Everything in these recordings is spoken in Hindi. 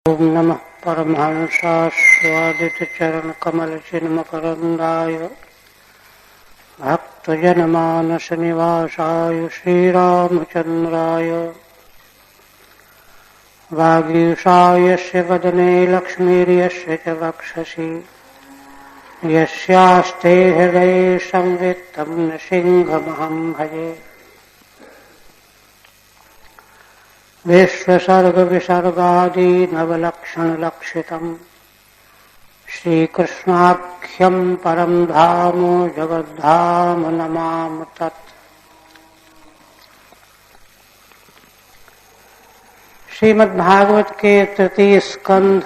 ओम नमः परमहंसास्वादितचरणकमलचिन्मकरन्दाय भक्तजनमानसनिवासाय श्रीरामचन्द्राय वागीशाय यस्य वदने लक्ष्मीर्यस्य च वक्षसि यस्यास्ते हृदये संवित्तं नृसिंहमहं भजे। विश्वसर्ग विसर्गादि नवलक्षणलक्षितम् श्रीकृष्णाख्यं परं धाम जगद्धाम नमाम तत्। श्रीमद्भागवत के तृतीय स्कंध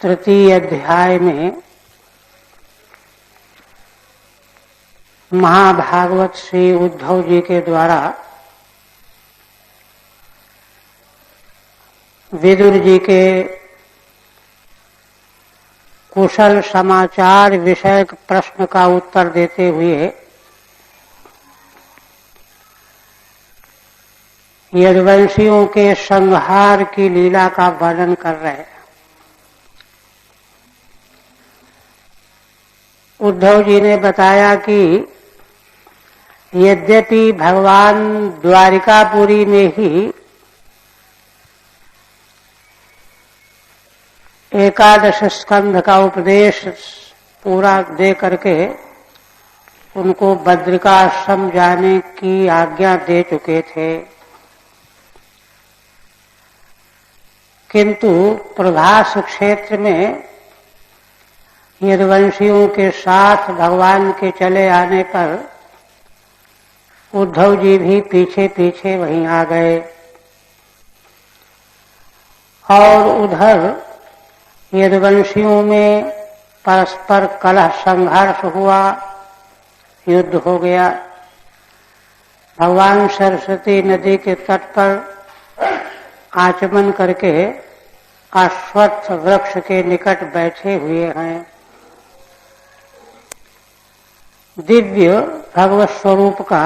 तृतीय अध्याय में महाभागवत श्री उद्धव जी के द्वारा विदुर जी के कुशल समाचार विषयक प्रश्न का उत्तर देते हुए यदुवंशियों के संहार की लीला का वर्णन कर रहे हैं। उद्धव जी ने बताया कि यद्यपि भगवान द्वारिकापुरी में ही एकादश स्कंध का उपदेश पूरा दे करके उनको बद्रिकाश्रम जाने की आज्ञा दे चुके थे, किंतु प्रभास क्षेत्र में यदुवंशियों के साथ भगवान के चले आने पर उद्धव जी भी पीछे पीछे वहीं आ गए और उधर यदुवंशियों में परस्पर कलह संघर्ष हुआ, युद्ध हो गया। भगवान सरस्वती नदी के तट पर आचमन करके अश्वत्थ वृक्ष के निकट बैठे हुए हैं। दिव्य भगवत स्वरूप का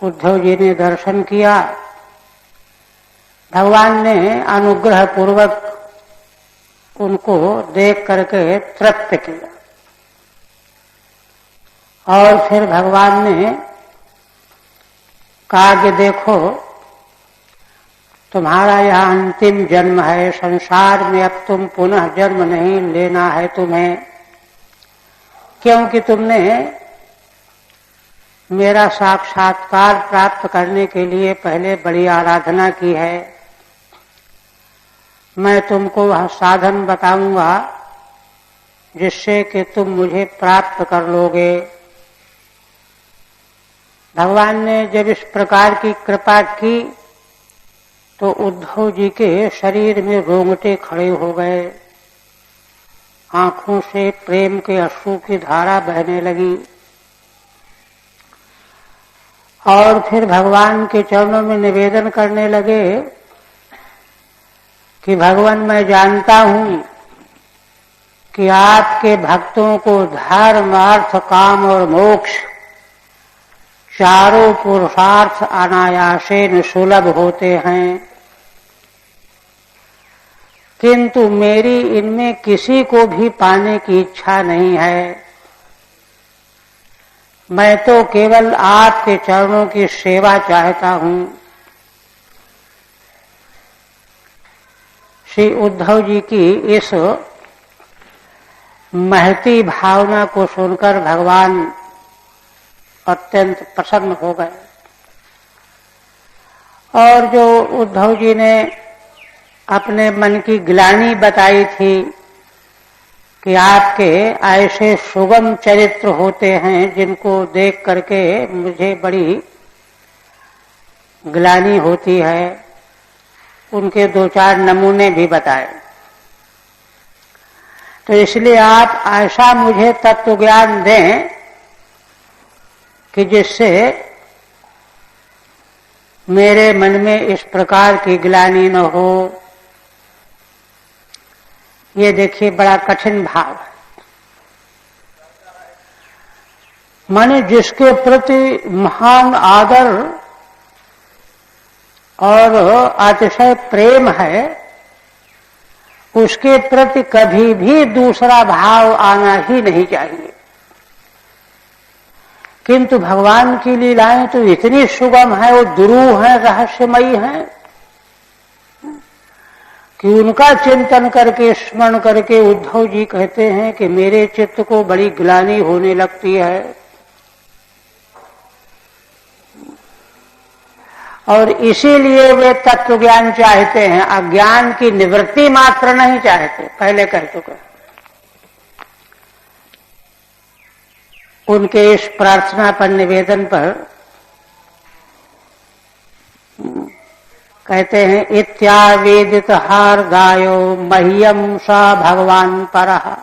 उद्धव जी ने दर्शन किया। भगवान ने अनुग्रह पूर्वक उनको देख करके तृप्त किया और फिर भगवान ने कहा कि देखो, तुम्हारा यह अंतिम जन्म है, संसार में अब तुम पुनः जन्म नहीं लेना है तुम्हें, क्योंकि तुमने मेरा साक्षात्कार प्राप्त करने के लिए पहले बड़ी आराधना की है। मैं तुमको वह साधन बताऊंगा जिससे कि तुम मुझे प्राप्त कर लोगे। भगवान ने जब इस प्रकार की कृपा की तो उद्धव जी के शरीर में रोंगटे खड़े हो गए, आंखों से प्रेम के अश्रु की धारा बहने लगी और फिर भगवान के चरणों में निवेदन करने लगे कि भगवान, मैं जानता हूं कि आपके भक्तों को धर्म अर्थ काम और मोक्ष चारों पुरुषार्थ अनायासेन सुलभ होते हैं, किंतु मेरी इनमें किसी को भी पाने की इच्छा नहीं है। मैं तो केवल आपके चरणों की सेवा चाहता हूं। श्री उद्धव जी की इस महती भावना को सुनकर भगवान अत्यंत प्रसन्न हो गए और जो उद्धव जी ने अपने मन की ग्लानि बताई थी कि आपके ऐसे सुगम चरित्र होते हैं जिनको देख करके मुझे बड़ी ग्लानि होती है, उनके दो चार नमूने भी बताए। तो इसलिए आप ऐसा मुझे तत्व ज्ञान दें कि जिससे मेरे मन में इस प्रकार की ग्लानि न हो। ये देखिए बड़ा कठिन भाव है। माने जिसके प्रति महान आदर और अतिशय प्रेम है, उसके प्रति कभी भी दूसरा भाव आना ही नहीं चाहिए। किंतु भगवान की लीलाएं तो इतनी सुगम है, वो दुरूह है, रहस्यमयी है कि उनका चिंतन करके, स्मरण करके उद्धव जी कहते हैं कि मेरे चित्त को बड़ी ग्लानि होने लगती है और इसीलिए वे तत्व ज्ञान चाहते हैं, अज्ञान की निवृत्ति मात्र नहीं चाहते। पहले कह चुके। उनके इस प्रार्थना पर, निवेदन पर कहते हैं इत्यावेदित हार गायो मह्यम सा भगवान परः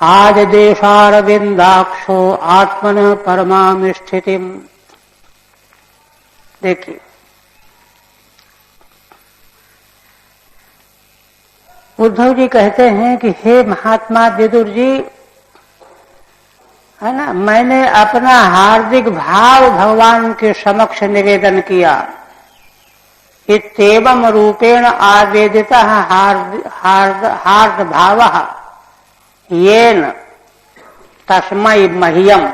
आज देशारविंदाक्षो आत्मन परमाम स्थितिम। देखिए, उद्धव जी कहते हैं कि हे महात्मा विदुर जी, है ना, मैंने अपना हार्दिक भाव भगवान के समक्ष निवेदन किया। इत्येवं रूपेण आवेदितः हार्द भावः येन तस्मै मह्यम।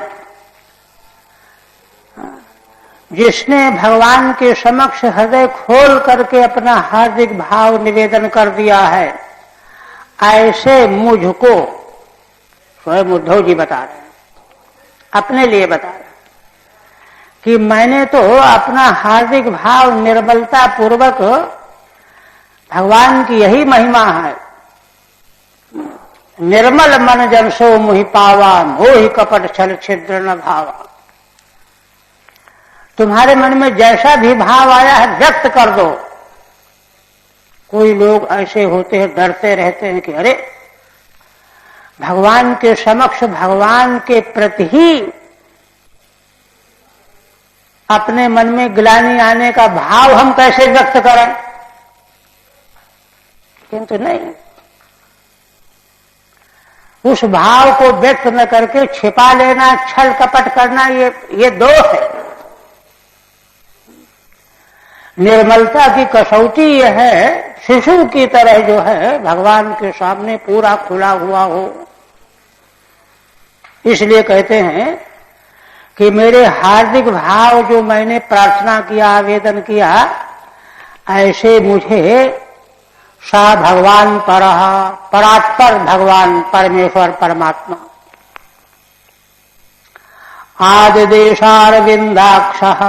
जिसने भगवान के समक्ष हृदय खोल करके अपना हार्दिक भाव निवेदन कर दिया है, ऐसे मुझको, स्वयं उद्धव जी बता रहे हैं, अपने लिए बता रहे हैं कि मैंने तो अपना हार्दिक भाव निर्मलता पूर्वक, भगवान की यही महिमा है, निर्मल मन जन सो मुहि पावा मोहि कपट छल छिद्र न भावा। तुम्हारे मन में जैसा भी भाव आया है व्यक्त कर दो। कोई लोग ऐसे होते हैं, डरते रहते हैं कि अरे भगवान के समक्ष, भगवान के प्रति ही अपने मन में ग्लानि आने का भाव हम कैसे व्यक्त करें। किंतु नहीं, उस भाव को व्यक्त न करके छिपा लेना, छल कपट करना, ये दोष है। निर्मलता की कसौटी यह है, शिशु की तरह जो है भगवान के सामने पूरा खुला हुआ हो। इसलिए कहते हैं कि मेरे हार्दिक भाव जो मैंने प्रार्थना किया, आवेदन किया, ऐसे मुझे सा भगवान परः, परात्पर भगवान परमेश्वर परमात्मा, आदिदेशारविंदाक्षः,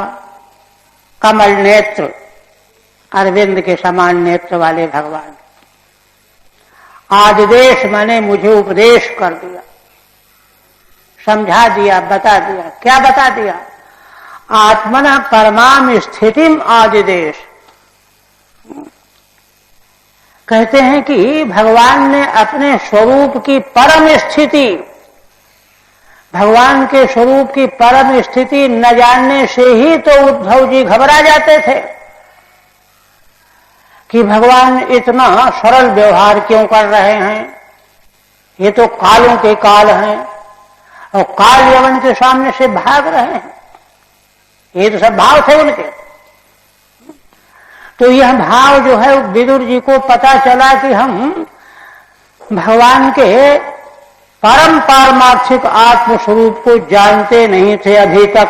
कमल नेत्र, अरविंद के समान नेत्र वाले भगवान। आदिदेश माने मुझे उपदेश कर दिया, समझा दिया, बता दिया। क्या बता दिया? आत्मना परमाम स्थितिम आदिदेश। कहते हैं कि भगवान ने अपने स्वरूप की परम स्थिति, भगवान के स्वरूप की परम स्थिति न जानने से ही तो उद्धव जी घबरा जाते थे कि भगवान इतना सरल व्यवहार क्यों कर रहे हैं। ये तो कालों के काल हैं और काल यवन के सामने से भाग रहे हैं। ये तो सब भाव थे उनके। तो यह भाव जो है विदुर जी को पता चला कि हम भगवान के परम पारमार्थिक आत्मस्वरूप को जानते नहीं थे अभी तक,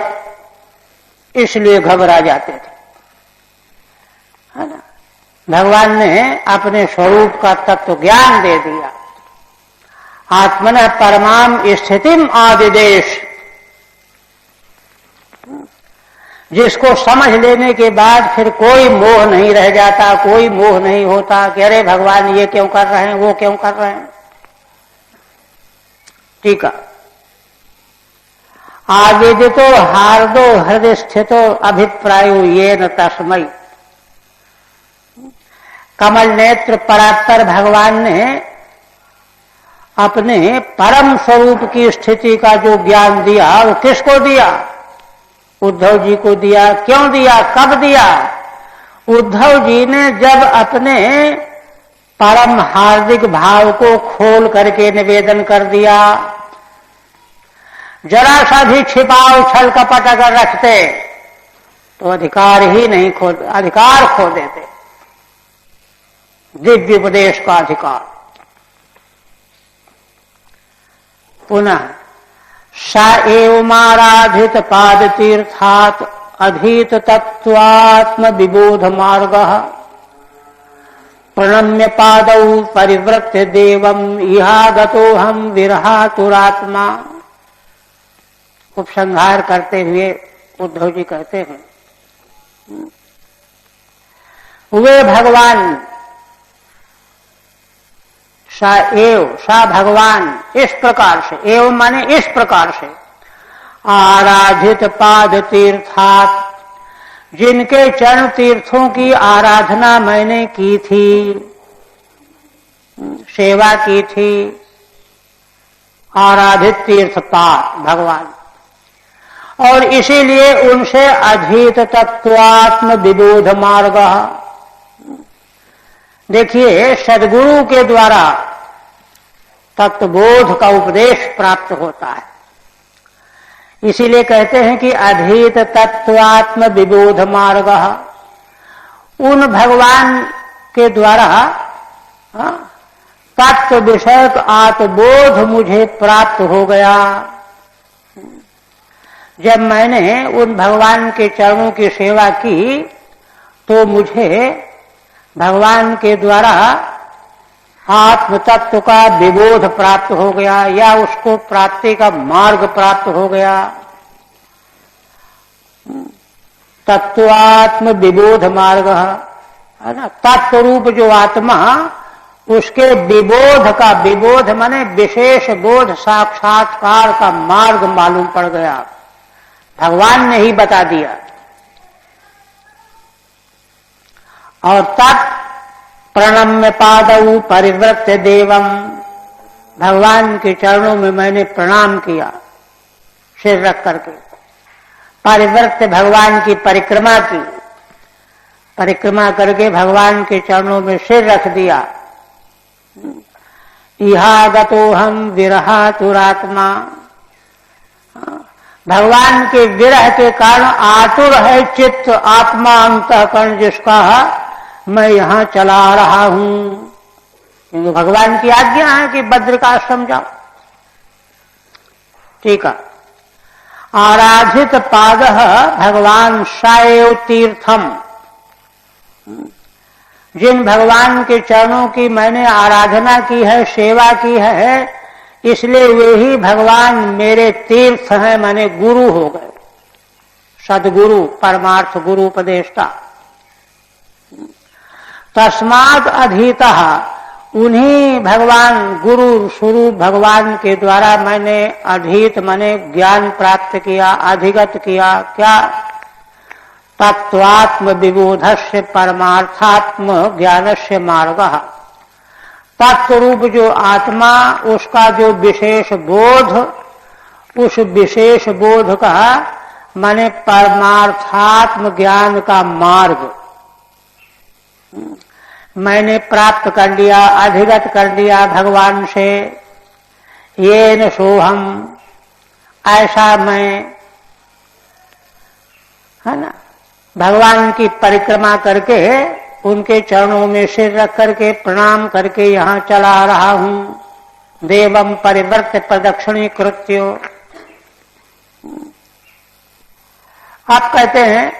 इसलिए घबरा जाते थे, है ना। भगवान ने अपने स्वरूप का तत्व ज्ञान दे दिया। आत्मना परमाम स्थितिम आदिदेश, जिसको समझ लेने के बाद फिर कोई मोह नहीं रह जाता, कोई मोह नहीं होता कि अरे भगवान ये क्यों कर रहे हैं, वो क्यों कर रहे हैं। ठीक है, आवेदितो हार्दो हृदय स्थितो अभिप्रायो ये न तस्मयी। कमल नेत्र परात्पर भगवान ने अपने परम स्वरूप की स्थिति का जो ज्ञान दिया, वो किसको दिया? उद्धव जी को दिया। क्यों दिया? कब दिया? उद्धव जी ने जब अपने परम हार्दिक भाव को खोल करके निवेदन कर दिया। जरा सा भी छिपाव छल कपट अगर रखते तो अधिकार खो देते, दिव्य उपदेश का अधिकार। पुनः सा एवमाराधित पाद तीर्थात् अधीत तत्वात्म विबोध मार्ग प्रणम्य पादौ परिवृत्य देवम इहागतोहम विरहातुरात्मा। उपसंहार करते हुए उद्धव जी कहते हैं, वे भगवान सा भगवान इस प्रकार से, एवं माने इस प्रकार से, आराधित पाद तीर्थात्, जिनके चरण तीर्थों की आराधना मैंने की थी, सेवा की थी। आराधित तीर्थ पाद भगवान, और इसीलिए उनसे अधीत तत्वात्म विबोध मार्ग। देखिए, सद्गुरु के द्वारा तत्वबोध का उपदेश प्राप्त होता है। इसीलिए कहते हैं कि अधीत तत्वात्म विबोध मार्ग। उन भगवान के द्वारा तत्व विषयक आत्मबोध मुझे प्राप्त हो गया। जब मैंने उन भगवान के चरणों की सेवा की तो मुझे भगवान के द्वारा आत्म तत्व का विबोध प्राप्त हो गया, या उसको प्राप्ति का मार्ग प्राप्त हो गया। तत्वात्म विबोध मार्ग है ना, तत्व रूप जो आत्मा, उसके विबोध का, विबोध माने विशेष बोध, साक्षात्कार का मार्ग मालूम पड़ गया, भगवान ने ही बता दिया। और तत् प्रणम्य पादौ परिवृत्य देवम, भगवान के चरणों में मैंने प्रणाम किया सिर रख करके। परिवृत्य भगवान की परिक्रमा की, परिक्रमा करके भगवान के चरणों में सिर रख दिया। इहागतोहम विरहातुरात्मा, भगवान के विरह के कारण आतुर है चित्त, आत्मा अंतःकरण जिसका, मैं यहां चला रहा हूं। क्योंकि भगवान की आज्ञा है कि बद्र का आश्रम जाओ। ठीक है। आराधित पाद भगवान साएव तीर्थम, जिन भगवान के चरणों की मैंने आराधना की है, सेवा की है, इसलिए वे ही भगवान मेरे तीर्थ हैं, माने गुरु हो गए, सदगुरु, परमार्थ गुरु उपदेष्टा। तस्मात् अधीतः, उन्हीं भगवान गुरु स्वरूप भगवान के द्वारा मैंने अधीत माने ज्ञान प्राप्त किया, अधिगत किया। क्या? तत्वात्म विबोधस्य परमार्थात्म ज्ञानस्य मार्गः, तत्व रूप जो आत्मा, उसका जो विशेष बोध, उस विशेष बोध का माने परमार्थात्म ज्ञान का मार्ग मैंने प्राप्त कर लिया, अधिगत कर लिया भगवान से। येन सोहम, ऐसा मैं, है ना, भगवान की परिक्रमा करके, उनके चरणों में सिर रख करके प्रणाम करके यहां चला रहा हूं। देवम परिवर्त्य प्रदक्षिणी कृत्यो। आप कहते हैं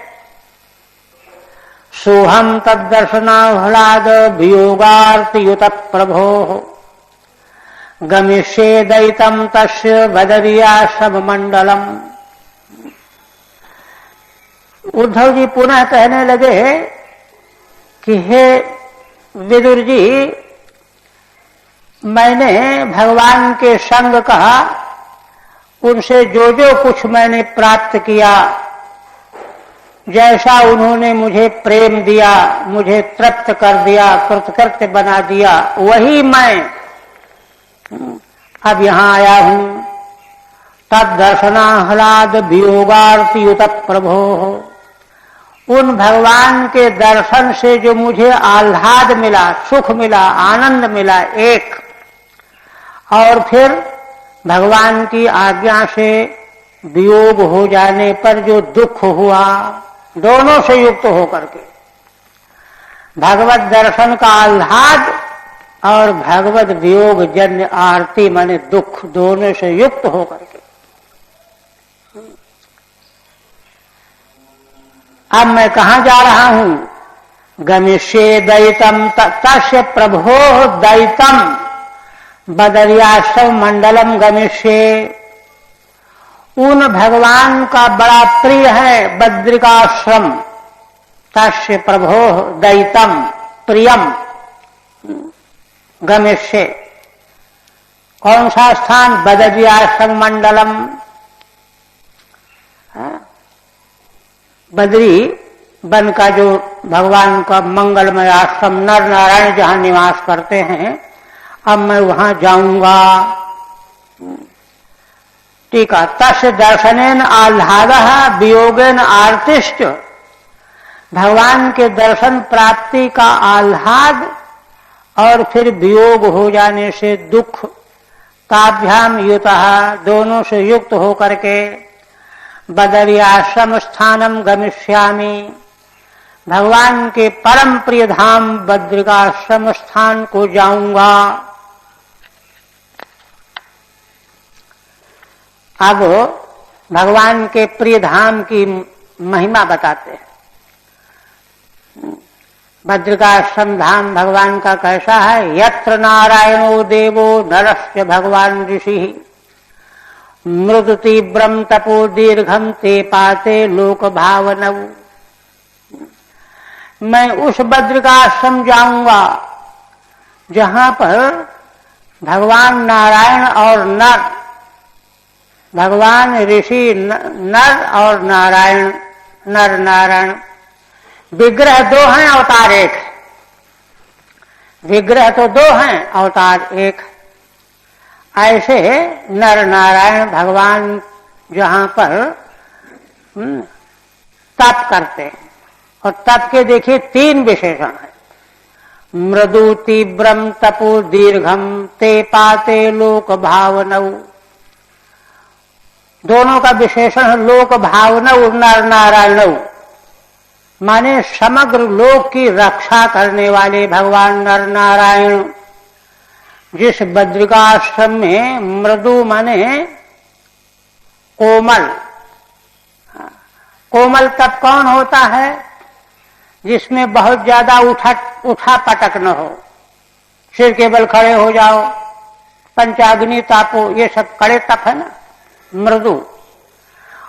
सोहम तद्दर्शनाह्लाद वियोगार्तयुत प्रभो गमिष्ये दैतम तस्य बदरियाश्रम मंडलम। उद्धव जी पुनः कहने लगे कि हे विदुर जी, मैंने भगवान के संग का, उनसे जो जो कुछ मैंने प्राप्त किया, जैसा उन्होंने मुझे प्रेम दिया, मुझे तृप्त कर दिया, कृतकृत्य बना दिया, वही मैं अब यहां आया हूं। तद दर्शनाह्लाद वियोगार्तयुत प्रभो, उन भगवान के दर्शन से जो मुझे आह्लाद मिला, सुख मिला, आनंद मिला एक, और फिर भगवान की आज्ञा से वियोग हो जाने पर जो दुख हुआ, दोनों से युक्त होकर के, भगवत दर्शन का आह्लाद और भगवत वियोग जन्य आरती माने दुख, दोनों से युक्त होकर के। अब मैं कहां जा रहा हूं? गमिष्ये दैतम तस्य प्रभो दैतम बदरियाश्रम मंडलम गमिष्ये। उन भगवान का बड़ा प्रिय है बद्रिकाश्रम, तस्य प्रभो दैतम प्रियम गमिष्ये। कौन सा स्थान? बदरियाश्रम मंडलम। बद्री वन का जो भगवान का मंगलमय आश्रम नर नारायण जहां निवास करते हैं, अब मैं वहां जाऊंगा। ठीक है। तस्य दर्शनेन आह्लादः वियोगेन आर्तिश्च। भगवान के दर्शन प्राप्ति का आह्लाद और फिर वियोग हो जाने से दुख, ताभ्याम युतः दोनों से युक्त होकर के बदरियाश्रम स्थानम गमिष्यामि। भगवान के परम प्रिय धाम बद्रिकाश्रम स्थान को जाऊंगा। अब भगवान के प्रिय धाम की महिमा बताते हैं। बद्रिकाश्रम धाम भगवान का कैसा है? यत्र नारायणो देवो नरस्य भगवान ऋषि मृदु तीव्रम तपो दीर्घम ते पाते लोक भावनव। मैं उस बद्रिकाश्रम जाऊंगा जहां पर भगवान नारायण और नर, भगवान ऋषि नर और नारायण, नर नारायण, विग्रह दो हैं अवतार एक है। विग्रह तो दो हैं अवतार एक। ऐसे नर नारायण भगवान जहां पर तप करते हैं, और तप के देखिए तीन विशेषण है। मृदु तीव्रम तपो दीर्घम ते पाते लोक भावनव। दोनों का विशेषण है लोक भावनव नर नारायण, माने समग्र लोक की रक्षा करने वाले भगवान नर नारायण। जिस बद्रिकाश्रम में मृदु माने कोमल, कोमल तप कौन होता है? जिसमें बहुत ज्यादा उठा पटक न हो, सिर केवल खड़े हो जाओ, पंचाग्नि तापो, ये सब कड़े तप है ना, मृदु।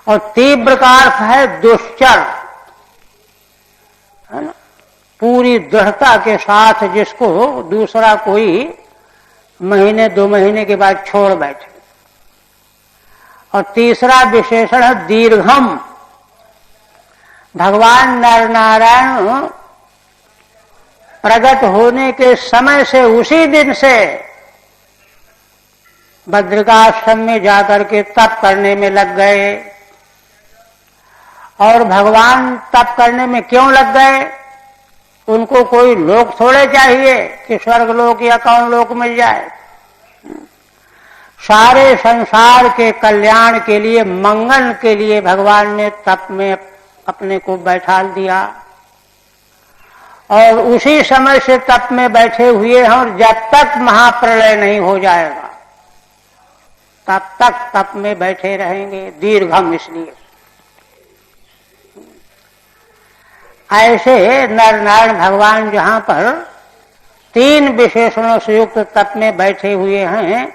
और तीव्र का अर्थ है दुश्चर, है ना, पूरी दृढ़ता के साथ जिसको दूसरा कोई महीने दो महीने के बाद छोड़ बैठे। और तीसरा विशेषण है दीर्घम। भगवान नर नारायण प्रकट होने के समय से उसी दिन से बद्रिकाश्रम में जाकर के तप करने में लग गए। और भगवान तप करने में क्यों लग गए? उनको कोई लोक थोड़े चाहिए कि स्वर्ग लोक या कौन लोक मिल जाए। सारे संसार के कल्याण के लिए, मंगल के लिए भगवान ने तप में अपने को बैठा दिया। और उसी समय से तप में बैठे हुए हैं, और जब तक महाप्रलय नहीं हो जाएगा तब तक तप में बैठे रहेंगे। दीर्घम इसलिए। ऐसे नर नारायण भगवान जहां पर तीन विशेषणों से युक्त तप में बैठे हुए हैं,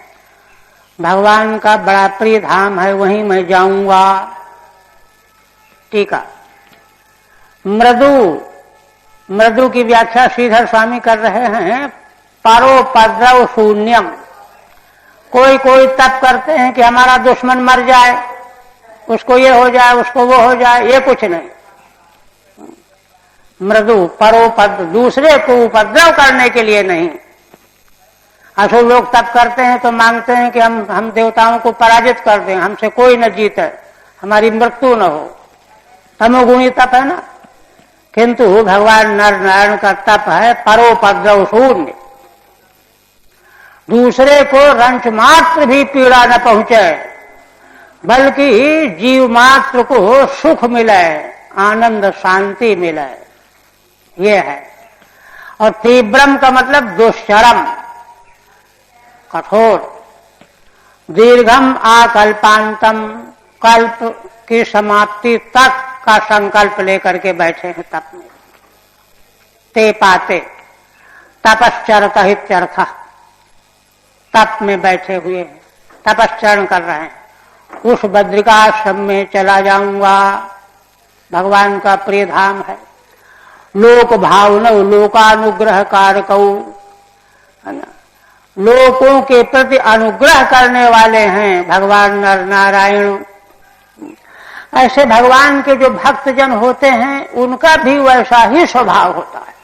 भगवान का बड़ा प्रिय धाम है, वहीं मैं जाऊंगा। टीका। मृदु, मृदु की व्याख्या श्रीधर स्वामी कर रहे हैं परोपद्रव शून्यम। कोई कोई तप करते हैं कि हमारा दुश्मन मर जाए, उसको ये हो जाए, उसको वो हो जाए, ये कुछ नहीं। मृदु परोपद्रव, दूसरे को उपद्रव करने के लिए नहीं। असुर लोग तप करते हैं तो मांगते हैं कि हम देवताओं को पराजित कर दें, हमसे कोई न जीते, हमारी मृत्यु न हो। तमोगुणी तप है ना। किंतु भगवान नर नारायण का तप है परोपद्रव शून्य। दूसरे को रंच मात्र भी पीड़ा न पहुंचे, बल्कि जीव मात्र को सुख मिले, आनंद शांति मिले, ये है। और तीव्रम का मतलब दुष्चरम, कठोर। दीर्घम आकल्पांतम, कल्प की समाप्ति तक का संकल्प लेकर के बैठे हैं तप में। ते पाते तपश्चरत इत्यर्थ, तप में बैठे हुए हैं, तपश्चरण कर रहे हैं। उस बद्रिकाश्रम में चला जाऊंगा, भगवान का प्रिय धाम है। लोक भावनव लोकानुग्रह कारकौ, है ना, लोकों के प्रति अनुग्रह करने वाले हैं भगवान नर नारायण। ऐसे भगवान के जो भक्तजन होते हैं उनका भी वैसा ही स्वभाव होता है।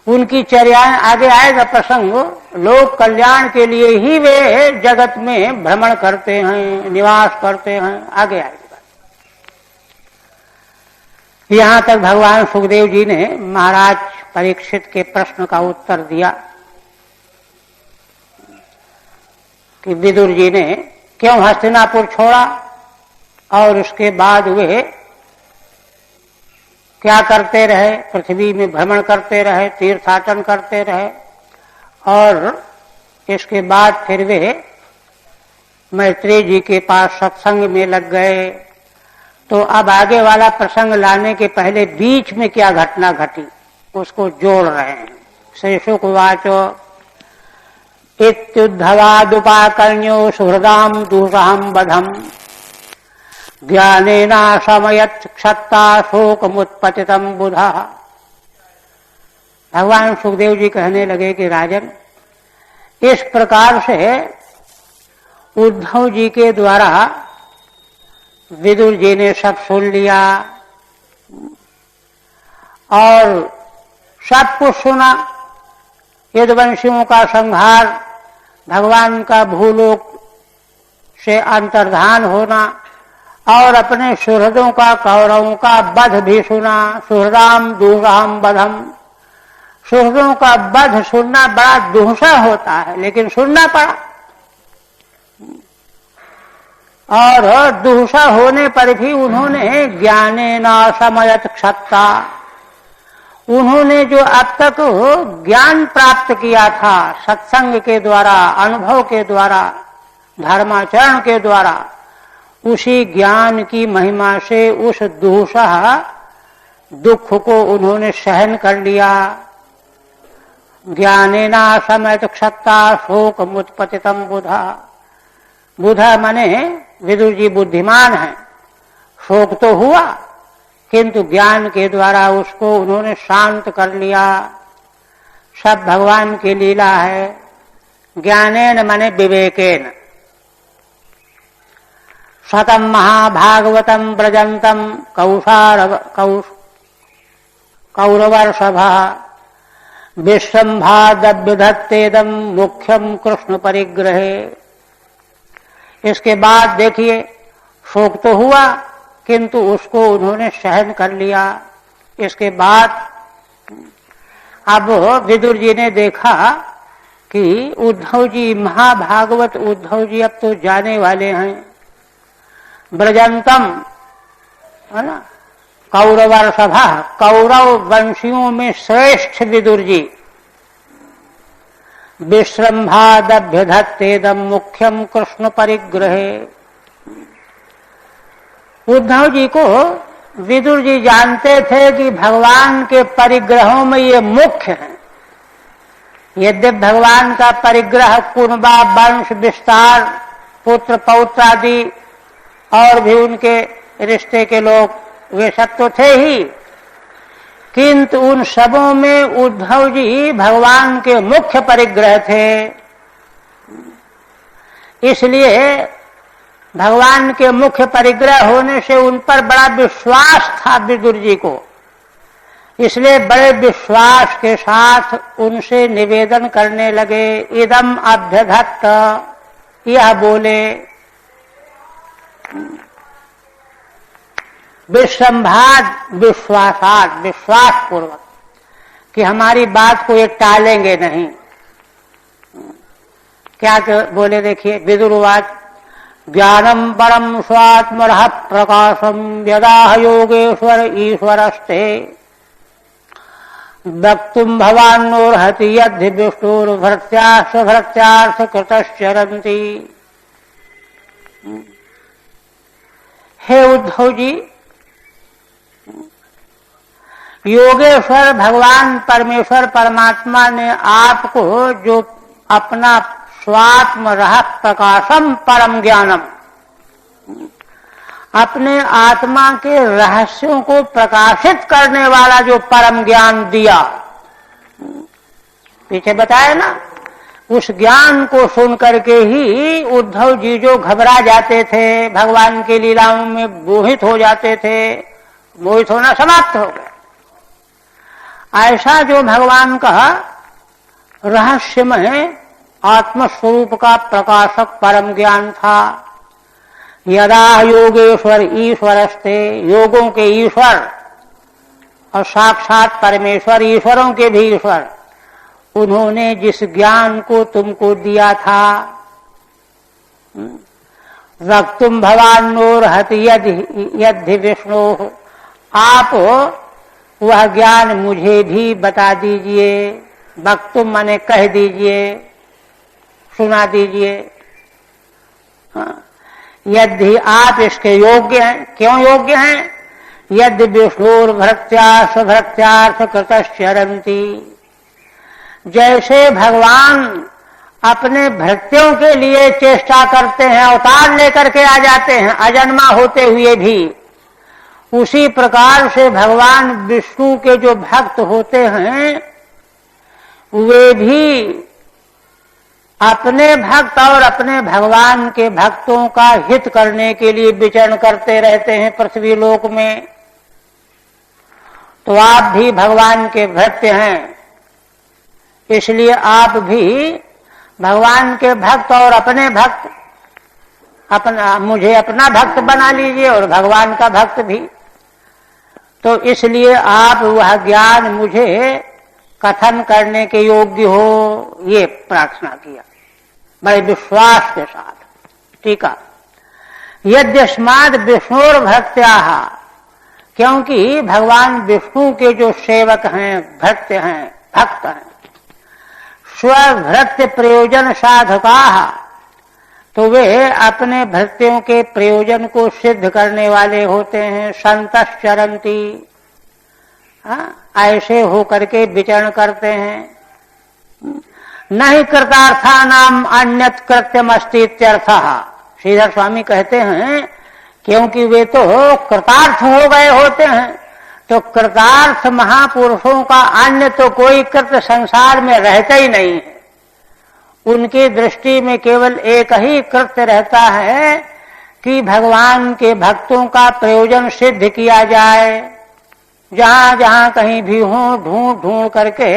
उनकी चर्याएं, आगे आएगा प्रसंग, लोक कल्याण के लिए ही वे जगत में भ्रमण करते हैं, निवास करते हैं, आगे आएगा। यहां तक भगवान सुखदेव जी ने महाराज परीक्षित के प्रश्न का उत्तर दिया कि विदुर जी ने क्यों हस्तिनापुर छोड़ा और उसके बाद वे क्या करते रहे, पृथ्वी में भ्रमण करते रहे, तीर्थाटन करते रहे, और इसके बाद फिर वे मैत्रेय जी के पास सत्संग में लग गए। तो अब आगे वाला प्रसंग लाने के पहले बीच में क्या घटना घटी उसको जोड़ रहे हैं। श्री शुकवाचो इत्युद्धवादुपाकर्ण्यो सुहृदाम दुर्गहम बधम ज्ञानेना समयत् क्षत्ता शोकमुत्पतितम बुधा। भगवान सुखदेव जी कहने लगे कि राजन, इस प्रकार से उद्धव जी के द्वारा विदुर जी ने सब सुन लिया और सब कुछ सुना। यदुवंशियों का संहार, भगवान का भूलोक से अंतर्धान होना और अपने सुहृदों का, कौरवों का वध भी सुना। सुहृदाम दुर्गहम बधम, सुहृदों का वध सुनना बड़ा दुहसा होता है, लेकिन सुनना पड़ा। और दुहसा होने पर भी उन्होंने ज्ञानेना समयत् क्षत्ता, उन्होंने जो अब तक ज्ञान प्राप्त किया था सत्संग के द्वारा, अनुभव के द्वारा, धर्माचरण के द्वारा, उसी ज्ञान की महिमा से उस दुहसा दुख को उन्होंने सहन कर लिया। ज्ञानेना समयत् क्षत्ता शोक मुत्पतितम बुधा। बुधा माने विदुर जी बुद्धिमान हैं, शोक तो हुआ किंतु ज्ञान के द्वारा उसको उन्होंने शांत कर लिया। सब भगवान की लीला है। ज्ञानेन माने विवेकेन। शतम महाभागवतम ब्रजंतम कौरवर्षभा विश्रम्भादभ्युधत्तेदम मुख्यम कृष्ण परिग्रहे। इसके बाद देखिए, शोक तो हुआ किंतु उसको उन्होंने सहन कर लिया। इसके बाद अब विदुर जी ने देखा कि उद्धव जी, महाभागवत उद्धव जी अब तो जाने वाले हैं। ब्रजंतम, है ना, कौरवर्षभा, कौरव वंशियों में श्रेष्ठ विदुर जी। विश्रम्भादभ्युधत्तेदम मुख्यम कृष्ण परिग्रहे। उद्धव जी को विदुर जी जानते थे कि भगवान के परिग्रहों में ये मुख्य है। यद्यपि भगवान का परिग्रह कुनबा, वंश विस्तार, पुत्र पौत्र आदि और भी उनके रिश्ते के लोग, वे सब तो थे ही, किंतु उन सबों में उद्धव जी भगवान के मुख्य परिग्रह थे। इसलिए भगवान के मुख्य परिग्रह होने से उन पर बड़ा विश्वास था विदुर जी को। इसलिए बड़े विश्वास के साथ उनसे निवेदन करने लगे। इदम अभ्यधत्त, यह बोले, विश्रम्भाद विश्वासाद, विश्वास पूर्वक कि हमारी बात को ये टालेंगे नहीं। क्या बोले देखिए, विदुरवाच ज्ञानम परम स्वात्मरः प्रकाशम यदा योगेश्वर ईश्वरस्ते वक्तुम भवान्नोर्हति यद्धि विष्णुर्भृत्याश्च भृत्यार्थ कृतश्चरन्ति। हे उद्धव जी, योगेश्वर भगवान परमेश्वर परमात्मा ने आपको जो अपना स्वात्म रह प्रकाशम परम ज्ञानम, अपने आत्मा के रहस्यों को प्रकाशित करने वाला जो परम ज्ञान दिया, पीछे बताया ना, उस ज्ञान को सुन करके ही उद्धव जी जो घबरा जाते थे, भगवान की लीलाओं में मोहित हो जाते थे, मोहित होना समाप्त हो गया। ऐसा जो भगवान का रहस्यमय आत्मस्वरूप का प्रकाशक परम ज्ञान था। यदा योगेश्वर ईश्वरस्ते, योगों के ईश्वर और साक्षात परमेश्वर, ईश्वरों के भी ईश्वर, उन्होंने जिस ज्ञान को तुमको दिया था, वक्तुम भवान्नोर्हति यद्धि विष्णु, आप वह ज्ञान मुझे भी बता दीजिए। वक्तुम माने कह दीजिए, सुना दीजिए। यदि आप इसके योग्य हैं, क्यों योग्य हैं? यदि विष्णुर्भृत्याश्च भृत्यार्थ कृतश्चरन्ति, जैसे भगवान अपने भृत्यों के लिए चेष्टा करते हैं, अवतार लेकर के आ जाते हैं अजन्मा होते हुए भी, उसी प्रकार से भगवान विष्णु के जो भक्त होते हैं वे भी अपने भक्त और अपने भगवान के भक्तों का हित करने के लिए विचरण करते रहते हैं पृथ्वी लोक में। तो आप भी भगवान के भक्त हैं, इसलिए आप भी भगवान के भक्त और अपने भक्त, मुझे अपना भक्त बना लीजिए और भगवान का भक्त भी। तो इसलिए आप वह ज्ञान मुझे कथन करने के योग्य हो, ये प्रार्थना किया बड़े विश्वास के साथ। ठीक है। यद्यस्माद् विष्णुर भक्त्याः, क्योंकि भगवान विष्णु के जो सेवक हैं, भक्त हैं, स्वभृत्य प्रयोजन साधकाः, तो वे अपने भृत्यों के प्रयोजन को सिद्ध करने वाले होते हैं। संतश्चरन्ति, ऐसे होकर के विचरण करते हैं। नहीं कृतार्थानाम अन्यत् कृत्यमस्ति इत्यर्थः, श्रीधर स्वामी कहते हैं क्योंकि वे तो कृतार्थ हो गए होते हैं, तो कृतार्थ महापुरुषों का अन्य तो कोई कृत्य संसार में रहता ही नहीं है। उनकी दृष्टि में केवल एक ही कृत्य रहता है कि भगवान के भक्तों का प्रयोजन सिद्ध किया जाए। जहां जहां कहीं भी हो, ढूंढ ढूंढ करके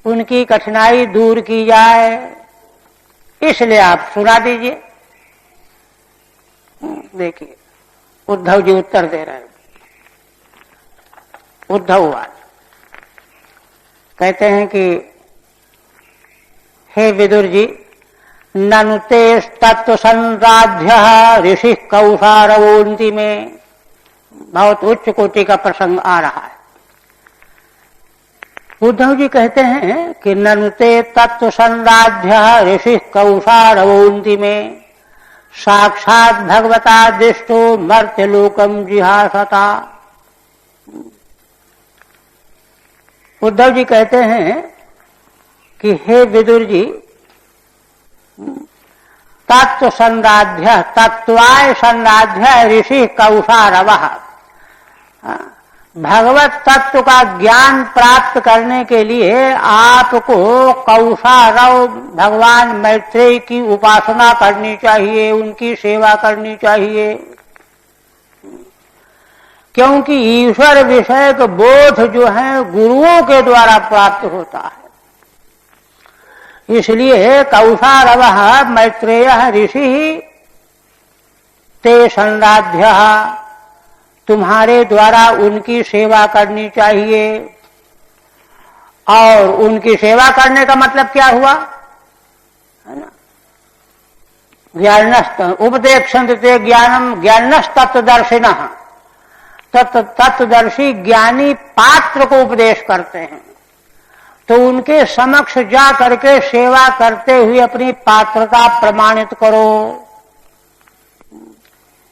उनकी कठिनाई दूर की जाए। इसलिए आप सुना दीजिए। देखिए उद्धव जी उत्तर दे रहे हैं। उद्धववाद कहते हैं कि हे विदुर जी, ननु ते तत्व संराध्य ऋषि कौशारवोन्ति में, बहुत उच्च कोटि का प्रसंग आ रहा है। उद्धव जी कहते हैं कि ननु ते तत्व संराध्य ऋषि कौशारवोन्ति में साक्षात भगवता दृष्टो मर्त्यलोकम जिहासता। उद्धव जी कहते हैं कि हे विदुर जी, तत्व संराध्य, तत्वाय संराध्य ऋषि कौशारवः, भगवत तत्व का ज्ञान प्राप्त करने के लिए आपको कौशारव भगवान मैत्रेय की उपासना करनी चाहिए, उनकी सेवा करनी चाहिए। क्योंकि ईश्वर विषय का बोध जो है गुरुओं के द्वारा प्राप्त होता है। इसलिए कौशारवः मैत्रेयः ऋषि ते संराध्य, तुम्हारे द्वारा उनकी सेवा करनी चाहिए। और उनकी सेवा करने का मतलब क्या हुआ, है ना? ज्ञानस्थ उपदेक्षन्ते ज्ञानम ज्ञानस्थ तत्वदर्शिनः, तत्वदर्शी ज्ञानी पात्र को उपदेश करते हैं, तो उनके समक्ष जा करके सेवा करते हुए अपनी पात्रता प्रमाणित करो,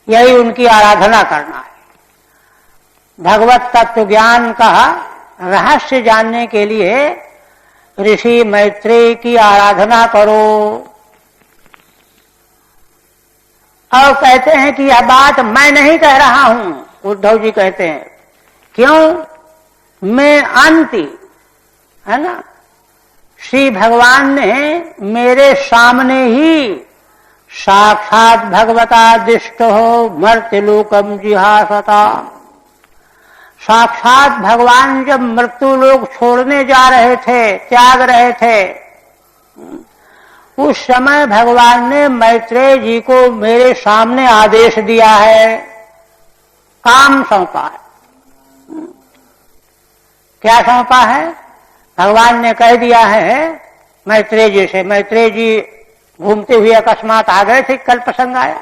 यही उनकी आराधना करना है। भगवत तत्व ज्ञान का रहस्य जानने के लिए ऋषि मैत्रेय की आराधना करो। और कहते हैं कि यह बात मैं नहीं कह रहा हूं, उद्धव जी कहते हैं, क्यों? मैं अंति है ना, श्री भगवान ने मेरे सामने ही साक्षात भगवता दिष्ट हो मर्त्यलोकम जिहासता, साक्षात भगवान जब मृत्यु लोक छोड़ने जा रहे थे, त्याग रहे थे, उस समय भगवान ने मैत्रेय जी को मेरे सामने आदेश दिया है, काम सौंपा है। क्या सौंपा है? भगवान ने कह दिया है मैत्रेय जी से, मैत्रेय जी घूमते हुए अकस्मात आ गए थे, कल प्रसंग आया,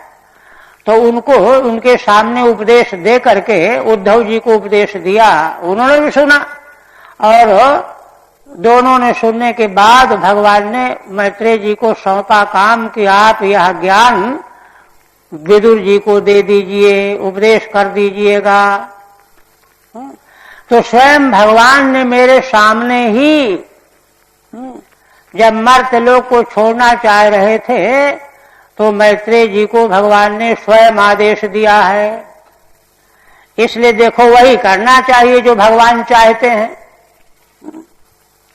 तो उनको उनके सामने उपदेश दे करके उद्धव जी को उपदेश दिया, उन्होंने भी सुना, और दोनों ने सुनने के बाद भगवान ने मैत्रेय जी को सौंपा काम कि आप यह ज्ञान विदुर जी को दे दीजिए, उपदेश कर दीजिएगा। तो स्वयं भगवान ने मेरे सामने ही जब मर्त्यलोक को छोड़ना चाह रहे थे, तो मैत्रेय जी को भगवान ने स्वयं आदेश दिया है। इसलिए देखो, वही करना चाहिए जो भगवान चाहते हैं,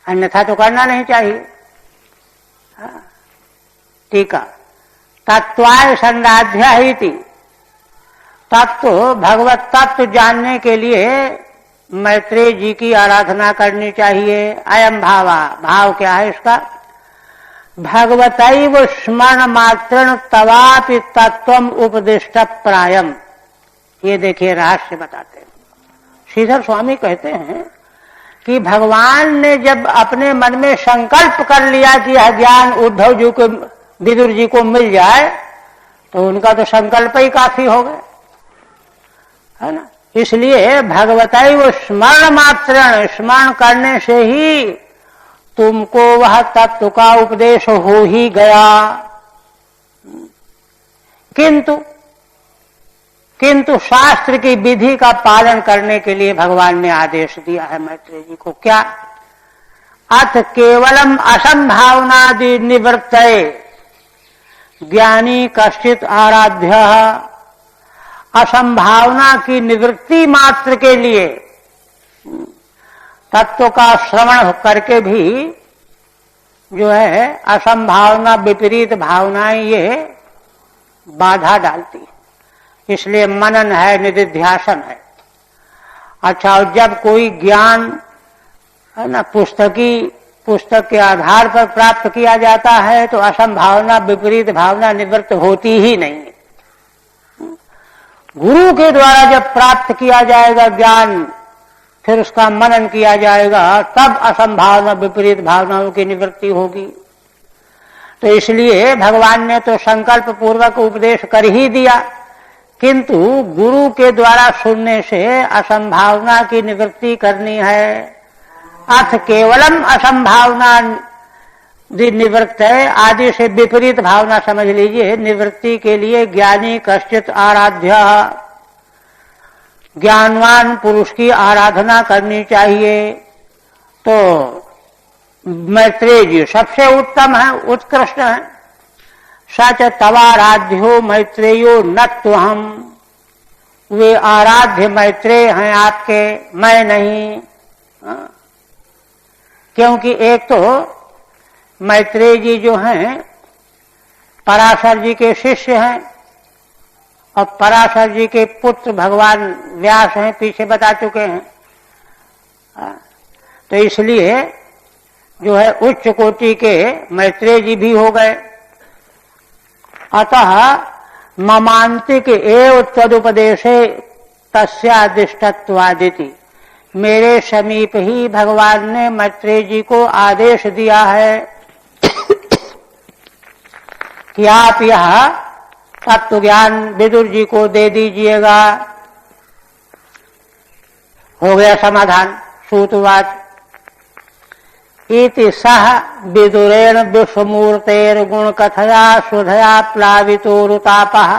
अन्यथा तो करना नहीं चाहिए। टीका तत्वाय संराध्यायति, तत्व भगवत तत्व जानने के लिए मैत्रेय जी की आराधना करनी चाहिए। अयम भावा, भाव क्या है इसका? भगवतैव स्मरण मात्रण तवापि तत्वम उपदिष्ट प्रायम। ये देखिए रहस्य बताते हैं। श्रीधर स्वामी कहते हैं कि भगवान ने जब अपने मन में संकल्प कर लिया कि यह ज्ञान उद्धव जी को, विदुर जी को मिल जाए, तो उनका तो संकल्प ही काफी हो गया, है ना। इसलिए भगवतैव स्मरण मात्रण, स्मरण करने से ही तुमको वह तत्व का उपदेश हो ही गया। किंतु शास्त्र की विधि का पालन करने के लिए भगवान ने आदेश दिया है मैत्रेय जी को। क्या? अथ केवलम असंभावनादि निवृत्तये ज्ञानी कश्चित आराध्य, असंभावना की निवृत्ति मात्र के लिए तत्व का श्रवण करके भी जो है असंभावना, विपरीत भावनाएं ये बाधा डालती, इसलिए मनन है, निधिध्यासन है। अच्छा, और जब कोई ज्ञान है ना पुस्तक के आधार पर प्राप्त किया जाता है, तो असंभावना, विपरीत भावना निवृत्त होती ही नहीं है। गुरु के द्वारा जब प्राप्त किया जाएगा ज्ञान, फिर उसका मनन किया जाएगा, तब असंभावना, विपरीत भावनाओं की निवृत्ति होगी। तो इसलिए भगवान ने तो संकल्प पूर्वक उपदेश कर ही दिया, किंतु गुरु के द्वारा सुनने से असंभावना की निवृत्ति करनी है। अथ केवलम असंभावना निवृत्त है, आदि से विपरीत भावना समझ लीजिए। निवृत्ति के लिए ज्ञानी कश्चित आराध्य, ज्ञानवान पुरुष की आराधना करनी चाहिए। तो मैत्रेय जी सबसे उत्तम है, उत्कृष्ट है। सच तवाराध्यो मैत्रेयो न त्वहम, वे आराध्य मैत्रेय हैं आपके, मैं नहीं। क्योंकि एक तो मैत्रेय जी जो हैं पराशर जी के शिष्य हैं, और पराशर जी के पुत्र भगवान व्यास हैं, पीछे बता चुके हैं। तो इसलिए जो है उच्च कोटि के मैत्रेय जी भी हो गए। अतः ममांतिक एव तदुपदेशे तस्यादिष्टत्वादिति, मेरे समीप ही भगवान ने मैत्रेय जी को आदेश दिया है कि आप यह तत्व ज्ञान विदुर जी को दे दीजिएगा। हो गया समाधान। सूतवाच इति सह विदुरेण विश्वमूर्तेर गुण कथया सुधया प्लावितोरुतापः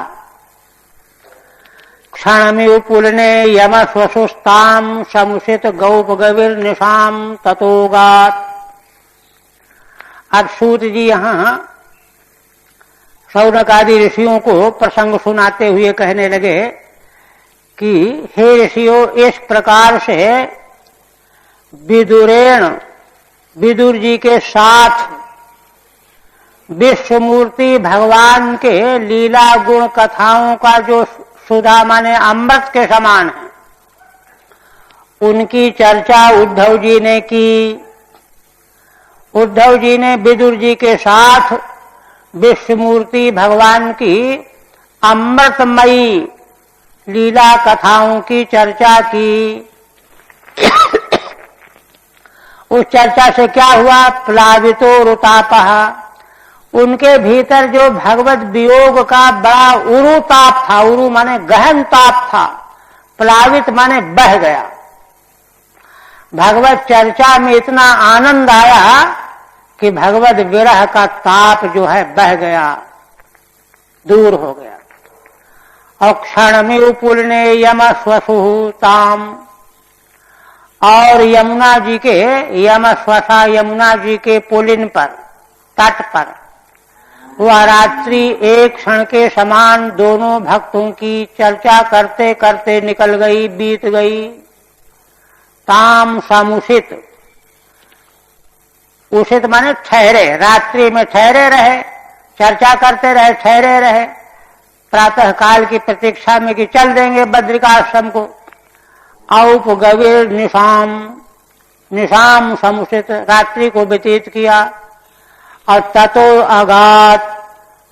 क्षणमिव पुलने यमश्वसुस्ताम समुषित गौपगविर्निशाम ततोगात। अब सूत जी यहाँ शौनक आदि ऋषियों को प्रसंग सुनाते हुए कहने लगे कि हे ऋषियों, इस प्रकार से विदुरेण विदुर जी के साथ विश्वमूर्ति भगवान के लीला गुण कथाओं का जो सुधा माने अमृत के समान है, उनकी चर्चा उद्धव जी ने की। उद्धव जी ने विदुर जी के साथ विश्वमूर्ति भगवान की अमृतमयी लीला कथाओं की चर्चा की। उस चर्चा से क्या हुआ? प्लावितो रुतापः, उनके भीतर जो भगवत वियोग का बड़ा उरु ताप था, उरु माने गहन ताप था, प्लावित माने बह गया। भगवत चर्चा में इतना आनंद आया कि भगवत विरह का ताप जो है बह गया, दूर हो गया। और क्षण में उपुलने यम स्वसुहु ताम, और यमुना जी के यम स्वसा यमुना जी के पुलिन पर, तट पर वह रात्रि एक क्षण के समान दोनों भक्तों की चर्चा करते करते निकल गई, बीत गई। ताम समुषित, उषित माने ठहरे, रात्रि में ठहरे रहे, चर्चा करते रहे, ठहरे रहे, प्रातः काल की प्रतीक्षा में कि चल देंगे बद्रिकाश्रम को। औपगविर निशाम, निशाम समुषित, रात्रि को व्यतीत किया। और ततो आघात,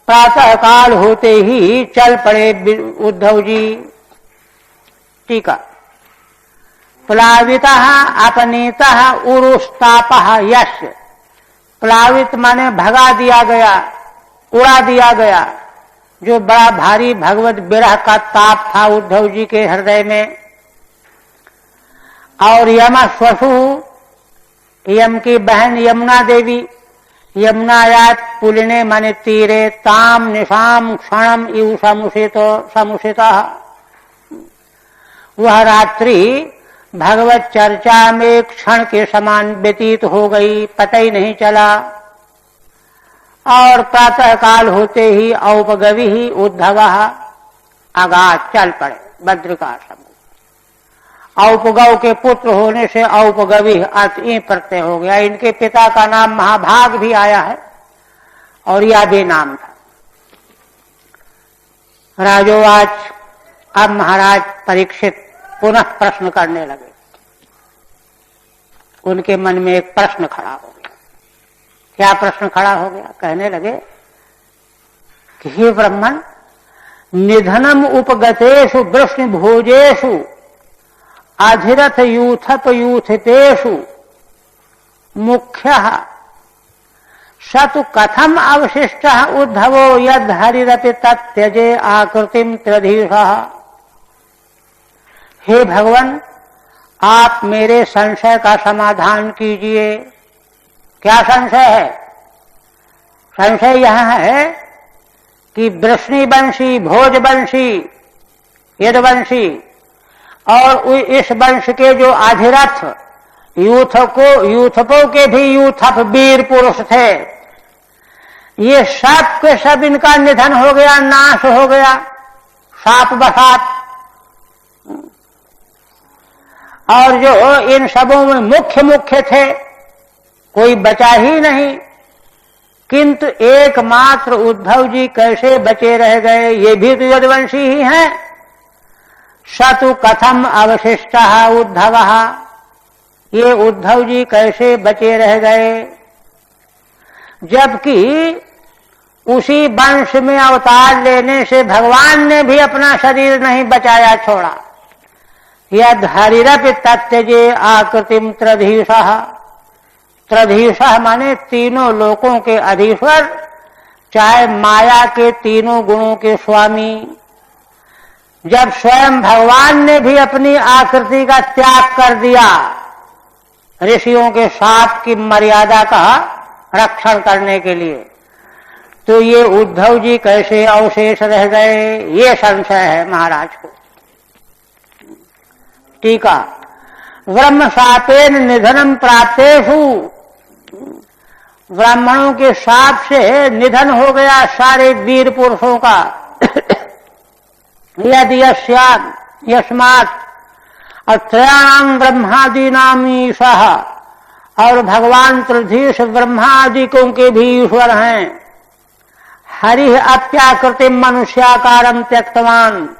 प्रातः काल होते ही चल पड़े उद्धव जी। टीका प्लावितः अपनीतः उरुस्तापः यश, प्लावित माने भगा दिया गया, उड़ा दिया गया, जो बड़ा भारी भगवत विरह का ताप था उद्धव जी के हृदय में। और यमा स्वसु, यम की बहन यमुना देवी, यमुनायात पुलिने माने तीरे, ताम निशाम क्षणम इव समुषितः, वह रात्रि भगवत चर्चा में क्षण के समान व्यतीत हो गई, पता ही नहीं चला। और प्रातः काल होते ही औपगवि ही उद्धव आगात, चल पड़े बद्रिकाश्रम। औपगव के पुत्र होने से औपगवि अर्थ प्रत्यय हो गया। इनके पिता का नाम महाभाग भी आया है और यह भी नाम था। राजोवाच, अब महाराज परीक्षित पुनः प्रश्न करने लगे। उनके मन में एक प्रश्न खड़ा हो गया। क्या प्रश्न खड़ा हो गया? कहने लगे कि हे ब्रह्मन, निधनम उपगतेषु वृष्णि भोजेषु अधिरथ यूथप यूथितेषु मुख्यः सतु कथम अवशिष्टः उद्धवो यद् हरिरपि तत्यजे आकृतिम त्रिधीषः। हे भगवान, आप मेरे संशय का समाधान कीजिए। क्या संशय है? संशय यह है कि वृष्णिवंशी, भोजवंशी, यदुवंशी और इस वंश के जो अधिरथ यूथपों के भी यूथप वीर पुरुष थे, ये सब के सब इनका निधन हो गया, नाश हो गया, साप बसात। और जो इन सबों में मुख्य थे, कोई बचा ही नहीं। किंतु एकमात्र उद्धव जी कैसे बचे रह गए? ये भी तो यदुवंशी ही हैं। सतु कथम अवशिष्टः उद्धवः, ये उद्धव जी कैसे बचे रह गए? जबकि उसी वंश में अवतार लेने से भगवान ने भी अपना शरीर नहीं बचाया, छोड़ा। यद् हरिरपि तत्यजे आकृतिम त्रिधीषः, त्रिधीषः माने तीनों लोकों के अधीश्वर, चाहे माया के तीनों गुणों के स्वामी, जब स्वयं भगवान ने भी अपनी आकृति का त्याग कर दिया ऋषियों के शाप की मर्यादा का रक्षण करने के लिए, तो ये उद्धव जी कैसे अवशेष रह गए, ये संशय है महाराज को। टीका, ब्रह्म शापेन निधनम प्राप्तेषु, ब्राह्मणों के शाप से निधन हो गया सारे वीर पुरुषों का। यदि यस्मात् अत्रयाणाम ब्रह्मादीनाम ईशः, और भगवान त्रिधीश ब्रह्मादिकों के भी ईश्वर हैं। हरि अप्याकृतिम मनुष्याकारम त्यक्तवान,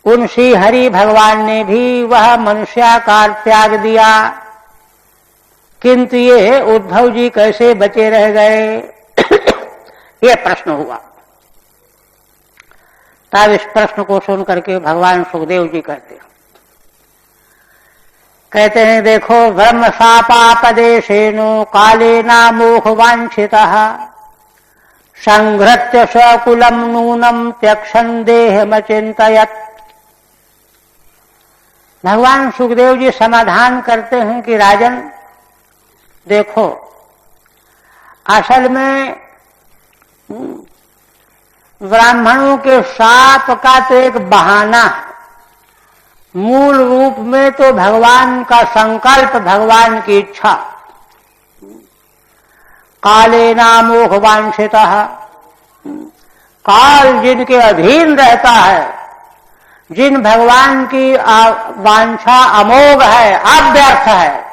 उन श्री हरि भगवान ने भी वह मनुष्याकार त्याग दिया, किंतु ये उद्धव जी कैसे बचे रह गए, ये प्रश्न हुआ। तब इस प्रश्न को सुन करके भगवान सुखदेव जी कहते हैं देखो, ब्रह्म शापापदेशेनो कालेना मोह वांछितः संघृत्य स्वकुलम नूनम त्यक्षन देहमचिंतयत्। भगवान सुखदेव जी समाधान करते हैं कि राजन देखो, असल में ब्राह्मणों के शाप का तो एक बहाना है, मूल रूप में तो भगवान का संकल्प, भगवान की इच्छा। कालेना मोह वांछितः, काल जिनके अधीन रहता है, जिन भगवान की वांछा अमोघ है, अव्यर्थ है,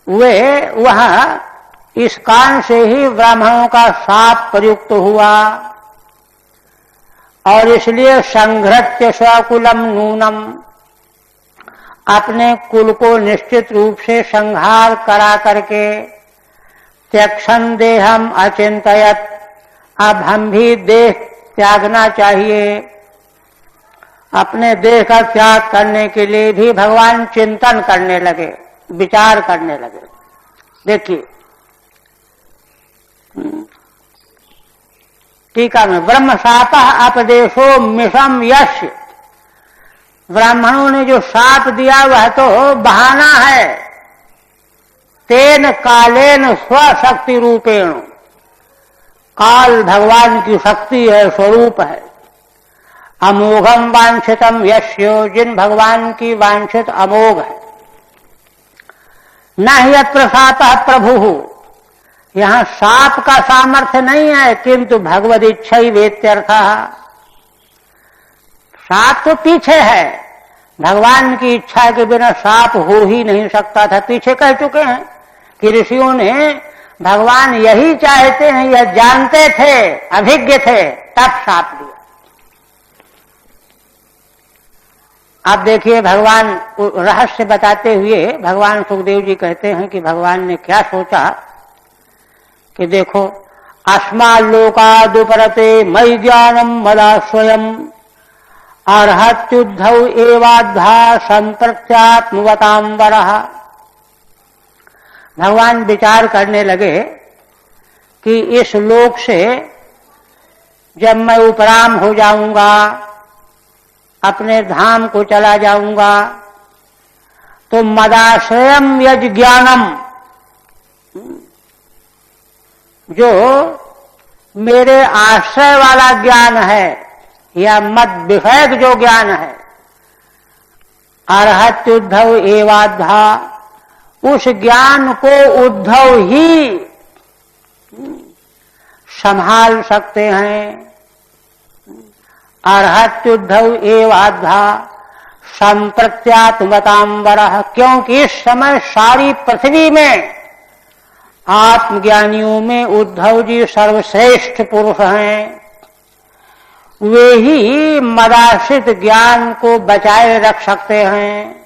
वे वहां इस कारण से ही ब्राह्मणों का शाप प्रयुक्त हुआ, और इसलिए संघृत्य स्वकुलम नूनम, अपने कुल को निश्चित रूप से संहार करा करके त्यक्षन देहम अचिंतयत, अब हम भी देह त्यागना चाहिए। अपने देह का त्याग करने के लिए भी भगवान चिंतन करने लगे, विचार करने लगे। देखिए टीका में, ब्रह्म शापः अपदेशो मिषम यस्य, ब्राह्मणों ने जो शाप दिया वह तो बहाना है। तेन कालेन स्वशक्ति रूपेण, काल भगवान की शक्ति है, स्वरूप है। अमोघम वांछितम यस्य, जिन भगवान की वांछित अमोघ है। न ही अत्र शापः प्रभु, यहां शाप का सामर्थ्य नहीं है, किंतु भगवद इच्छा ही वेत्यर्थः, शाप तो पीछे है, भगवान की इच्छा के बिना शाप हो ही नहीं सकता था। पीछे कह चुके हैं कि ऋषियों ने भगवान यही चाहते हैं, यह जानते थे, अभिज्ञ थे, तब शाप दिया। अब देखिए भगवान रहस्य बताते हुए भगवान सुखदेव जी कहते हैं कि भगवान ने क्या सोचा कि देखो, अस्माल्लोकादुपरते मयि ज्ञानम मदा स्वयं अर्हत्युद्धौ एवाद्धा संप्रत्यात्मवतांबरः। भगवान विचार करने लगे कि इस लोक से जब मैं उपराम हो जाऊंगा, अपने धाम को चला जाऊंगा, तो मदाश्रयम यज ज्ञानम, जो मेरे आश्रय वाला ज्ञान है या मद विषयक जो ज्ञान है, अर्हत उद्धव एवाद्धा, उस ज्ञान को उद्धव ही संभाल सकते हैं। अर्हत उद्धव एवाद्धा संप्रत्यात्मतांबरः, क्योंकि इस समय सारी पृथ्वी में आत्मज्ञानियों में उद्धव जी सर्वश्रेष्ठ पुरुष हैं। वे ही मदाश्रित ज्ञान को बचाए रख सकते हैं।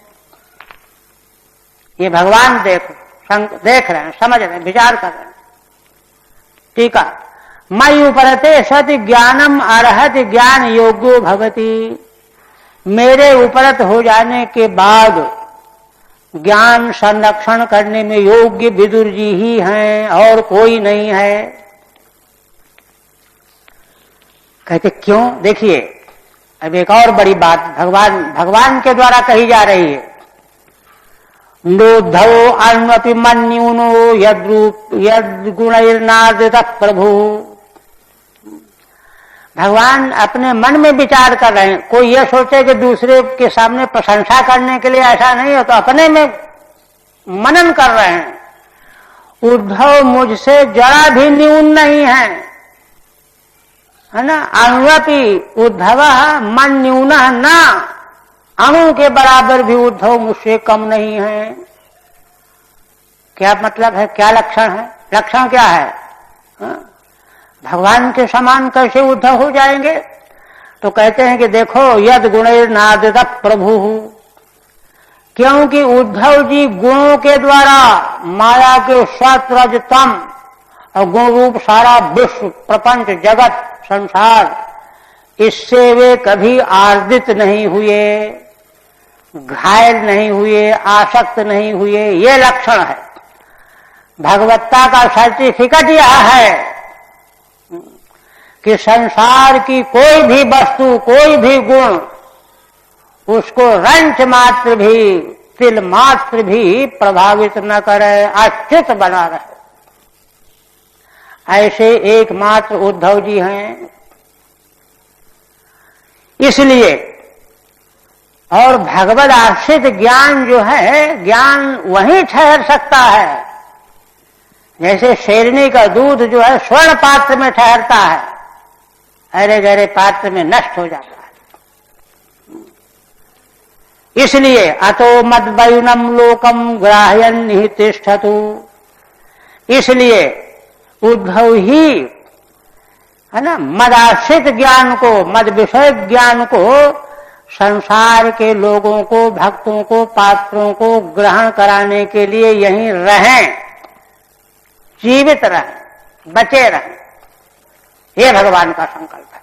ये भगवान देख रहे हैं, समझ रहे हैं, विचार कर रहे हैं। ठीक है, मयि उपरते सति ज्ञानम अर्हत ज्ञान योग्यो भवति, मेरे उपरत हो जाने के बाद ज्ञान संरक्षण करने में योग्य विदुर जी ही हैं और कोई नहीं है। कहते क्यों? देखिए अब एक और बड़ी बात भगवान के द्वारा कही जा रही है। नोद्धवो अन्वपि मन्यूनो यद्गुणैर्नार्दितः प्रभु। भगवान अपने मन में विचार कर रहे हैं। कोई यह सोचे कि दूसरे के सामने प्रशंसा करने के लिए, ऐसा नहीं हो, तो अपने में मनन कर रहे हैं। उद्धव मुझसे जरा भी न्यून नहीं है ना। अन्वपि उद्धव मन न्यून ना, अणु के बराबर भी उद्धव मुझसे कम नहीं है। क्या मतलब है? क्या लक्षण है? लक्षण क्या है? भगवान के समान कैसे उद्धव हो जाएंगे? तो कहते हैं कि देखो यद गुणैर्नादितः प्रभु, क्योंकि उद्धव जी गुणों के द्वारा माया के सत्रजतम और गुण रूप सारा विश्व, प्रपंच, जगत, संसार, इससे वे कभी आर्दित नहीं हुए, घायल नहीं हुए, आसक्त नहीं हुए। ये लक्षण है। भगवत्ता का सर्टिफिकेट यह है कि संसार की कोई भी वस्तु, कोई भी गुण उसको रंच मात्र भी, तिल मात्र भी प्रभावित न करे, अच्युत बना रहे। ऐसे एकमात्र उद्धव जी हैं। इसलिए और भगवद आश्रित ज्ञान जो है, ज्ञान वहीं ठहर सकता है जैसे शेरनी का दूध जो है स्वर्ण पात्र में ठहरता है, अरे गहरे पात्र में नष्ट हो जाता है। इसलिए अतो मद्वयुनम लोकम ग्राह्यन् निहि तिष्ठतु, इसलिए उद्धव ही है ना मदाश्रित ज्ञान को, मद विषय ज्ञान को संसार के लोगों को, भक्तों को, पात्रों को ग्रहण कराने के लिए यहीं रहें, जीवित रहें, बचे रहें। ये भगवान का संकल्प है।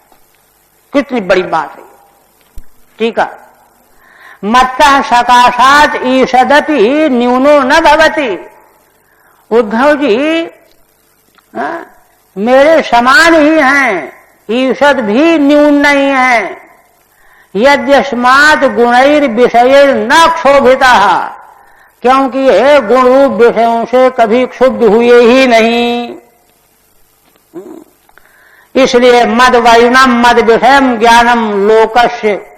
कितनी बड़ी बात है। ठीक है। मत्तः सकाशात ईषदपि न्यूनो न भवति। उद्धव जी मेरे समान ही हैं, ईषद भी न्यून नहीं है। यद्यस्मात् गुणैर विषयैर न क्षोभिता, क्योंकि ये गुण रूप विषयों से कभी क्षुब्ध हुए ही नहीं। इसलिए मद वैनम मद विषयम ज्ञानम लोकस्य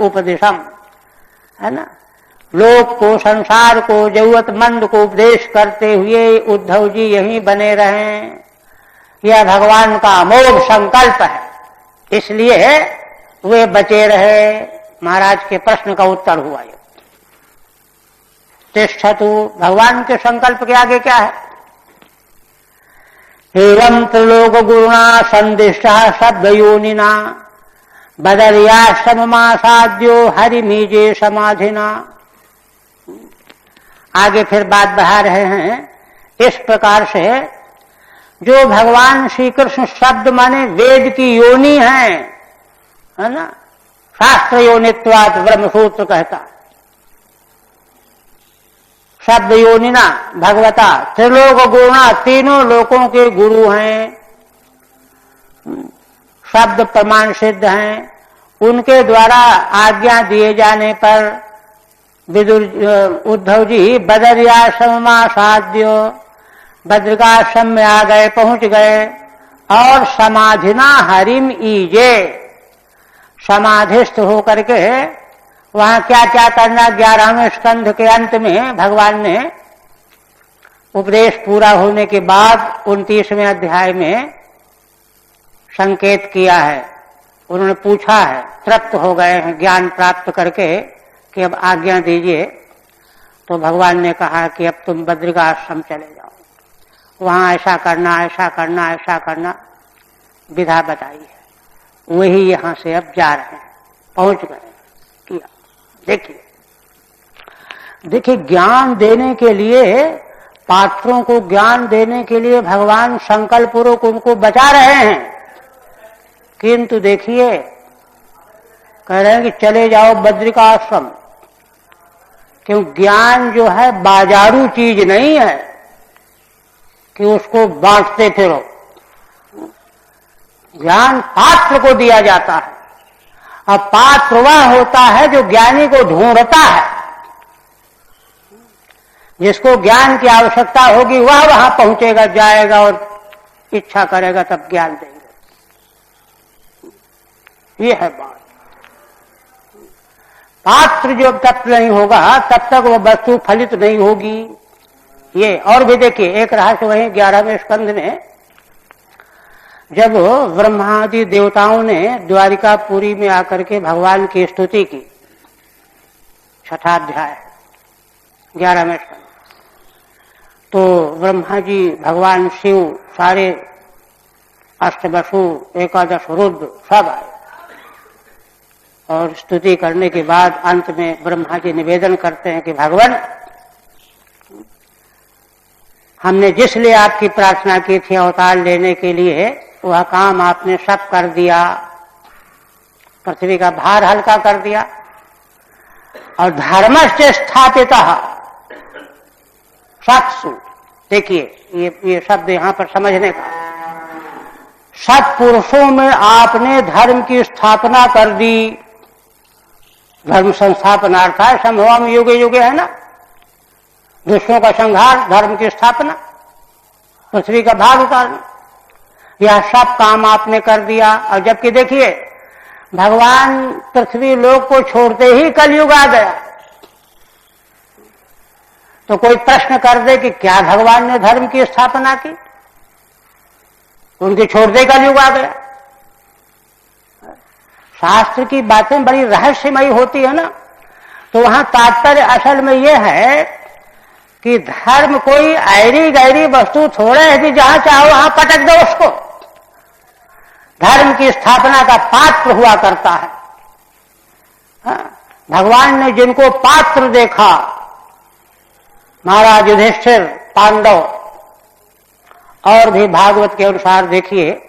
उपदेशम, है ना। लोक को, संसार को, जरूरतमंद को उपदेश करते हुए उद्धव जी यहीं बने रहें। यह भगवान का अमोघ संकल्प है, इसलिए वे बचे रहे। महाराज के प्रश्न का उत्तर हुआ ये। तिष्ठतु, भगवान के संकल्प के आगे क्या है? एवं त्रिलोक गुरुणा संदिष्टा शब्द योनिना बदरियाश्रमासाद्यो हरिमीजे समाधिना। आगे फिर बात बढ़ा रहे हैं इस प्रकार से, जो भगवान श्री कृष्ण शब्द माने वेद की योनि है ना, शास्त्र योनित्वात् ब्रह्मसूत्र कहता। शब्द योनिना भगवता त्रिलोक गुरुणा, तीनों लोकों के गुरु हैं, शब्द प्रमाण सिद्ध हैं। उनके द्वारा आज्ञा दिए जाने पर उद्धव जी बदरियाश्रम साध्य, बद्रिकाश्रम में आ गए, पहुंच गए। और समाधिना हरिम ईजे, समाधिस्थ होकर के वहां क्या क्या करना, 11वें स्कंध के अंत में भगवान ने उपदेश पूरा होने के बाद 29वें अध्याय में संकेत किया है। उन्होंने पूछा है, तृप्त हो गए हैं ज्ञान प्राप्त करके कि अब आज्ञा दीजिए। तो भगवान ने कहा कि अब तुम बद्रिकाश्रम चले जाओ, वहां ऐसा करना, ऐसा करना, ऐसा करना, विधा बताई है। वही यहां से अब जा रहे हैं, पहुंच गए, किया। देखिए ज्ञान देने के लिए, पात्रों को ज्ञान देने के लिए भगवान संकल्प पूर्वक उनको बचा रहे हैं। किंतु देखिए कह रहे हैं कि चले जाओ बद्रिकाश्रम, क्यों ज्ञान जो है बाजारू चीज नहीं है कि उसको बांटते फिरो। ज्ञान पात्र को दिया जाता है, अब पात्र वह होता है जो ज्ञानी को ढूंढता है। जिसको ज्ञान की आवश्यकता होगी वह वहां पहुंचेगा, जाएगा और इच्छा करेगा तब ज्ञान देंगे। ये है बात। पात्र जब तक नहीं होगा तब तक वो वस्तु फलित नहीं होगी। ये और भी देखिए एक रहस्य वही 11वें स्कंध में, जब ब्रह्मादि देवताओं ने द्वारिकापुरी में आकर के भगवान की स्तुति की, 6ठा अध्याय 11वें स्कंध, तो ब्रह्मा जी, भगवान शिव, सारे अष्टवसु, एकादश रुद्र सब आए और स्तुति करने के बाद अंत में ब्रह्मा जी निवेदन करते हैं कि भगवान, हमने जिस लिए आपकी प्रार्थना की थी अवतार लेने के लिए, वह काम आपने सब कर दिया। पृथ्वी का भार हल्का कर दिया और धर्मस्य स्थापितः सत्सु, देखिए ये शब्द यहां पर समझने का, सत्पुरुषों में आपने धर्म की स्थापना कर दी। धर्म संस्थापनार्थ है, संभवम युगे युगे, है ना, दुष्टों का संहार, धर्म की स्थापना, पृथ्वी का भार उतारना, यह सब काम आपने कर दिया। और जबकि देखिए भगवान पृथ्वी लोक को छोड़ते ही कलयुग आ गया। तो कोई प्रश्न कर दे कि क्या भगवान ने धर्म की स्थापना की, उनके छोड़ते कलयुग आ गया। शास्त्र की बातें बड़ी रहस्यमयी होती है ना, तो वहां तात्पर्य असल में यह है कि धर्म कोई ऐरी गैरी वस्तु थोड़े है कि जहां चाहो वहां पटक दो उसको। धर्म की स्थापना का पात्र हुआ करता है। भगवान ने जिनको पात्र देखा, महाराज युधिष्ठिर, पांडव, और भी भागवत के अनुसार देखिए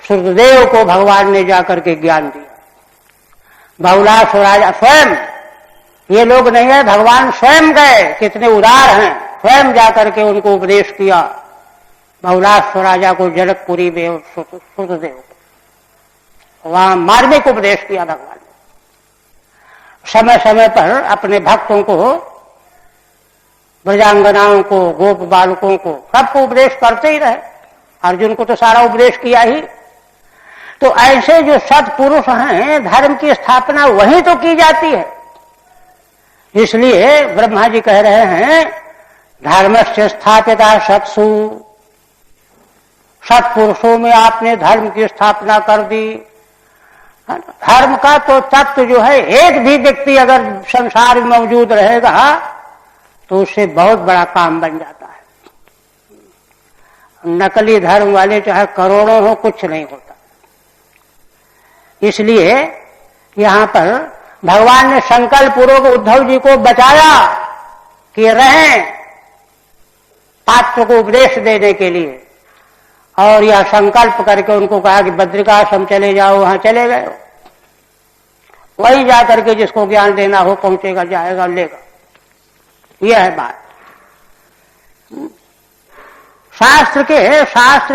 सूर्यदेव को भगवान ने जाकर के ज्ञान दिया। बहुलाश राजा स्वयं, ये लोग नहीं है, भगवान स्वयं गए, कितने उदार हैं, स्वयं जाकर के उनको उपदेश किया। बहुलाश राजा को जनकपुरी में सूर्यदेव को वहां मार्मिक उपदेश किया भगवान ने। समय समय पर अपने भक्तों को, ब्रजांगनाओं को, गोप बालकों को, सबको उपदेश करते ही रहे। अर्जुन को तो सारा उपदेश किया ही। तो ऐसे जो सत्पुरुष हैं, धर्म की स्थापना वहीं तो की जाती है। इसलिए ब्रह्मा जी कह रहे हैं धर्मस्य स्थापिता सत्सु, सत्पुरुषों में आपने धर्म की स्थापना कर दी। धर्म का तो तत्व जो है, एक भी व्यक्ति अगर संसार में मौजूद रहेगा तो उससे बहुत बड़ा काम बन जाता है। नकली धर्म वाले चाहे करोड़ों हो, कुछ नहीं होता। इसलिए यहां पर भगवान ने संकल्प पूर्वक उद्धव जी को बचाया कि रहें पात्र को उपदेश देने के लिए, और यह संकल्प करके उनको कहा कि बद्रिकाश्रम चले जाओ। वहां चले गए, वहीं जाकर के जिसको ज्ञान देना हो पहुंचेगा, जाएगा, लेगा। यह है बात। शास्त्र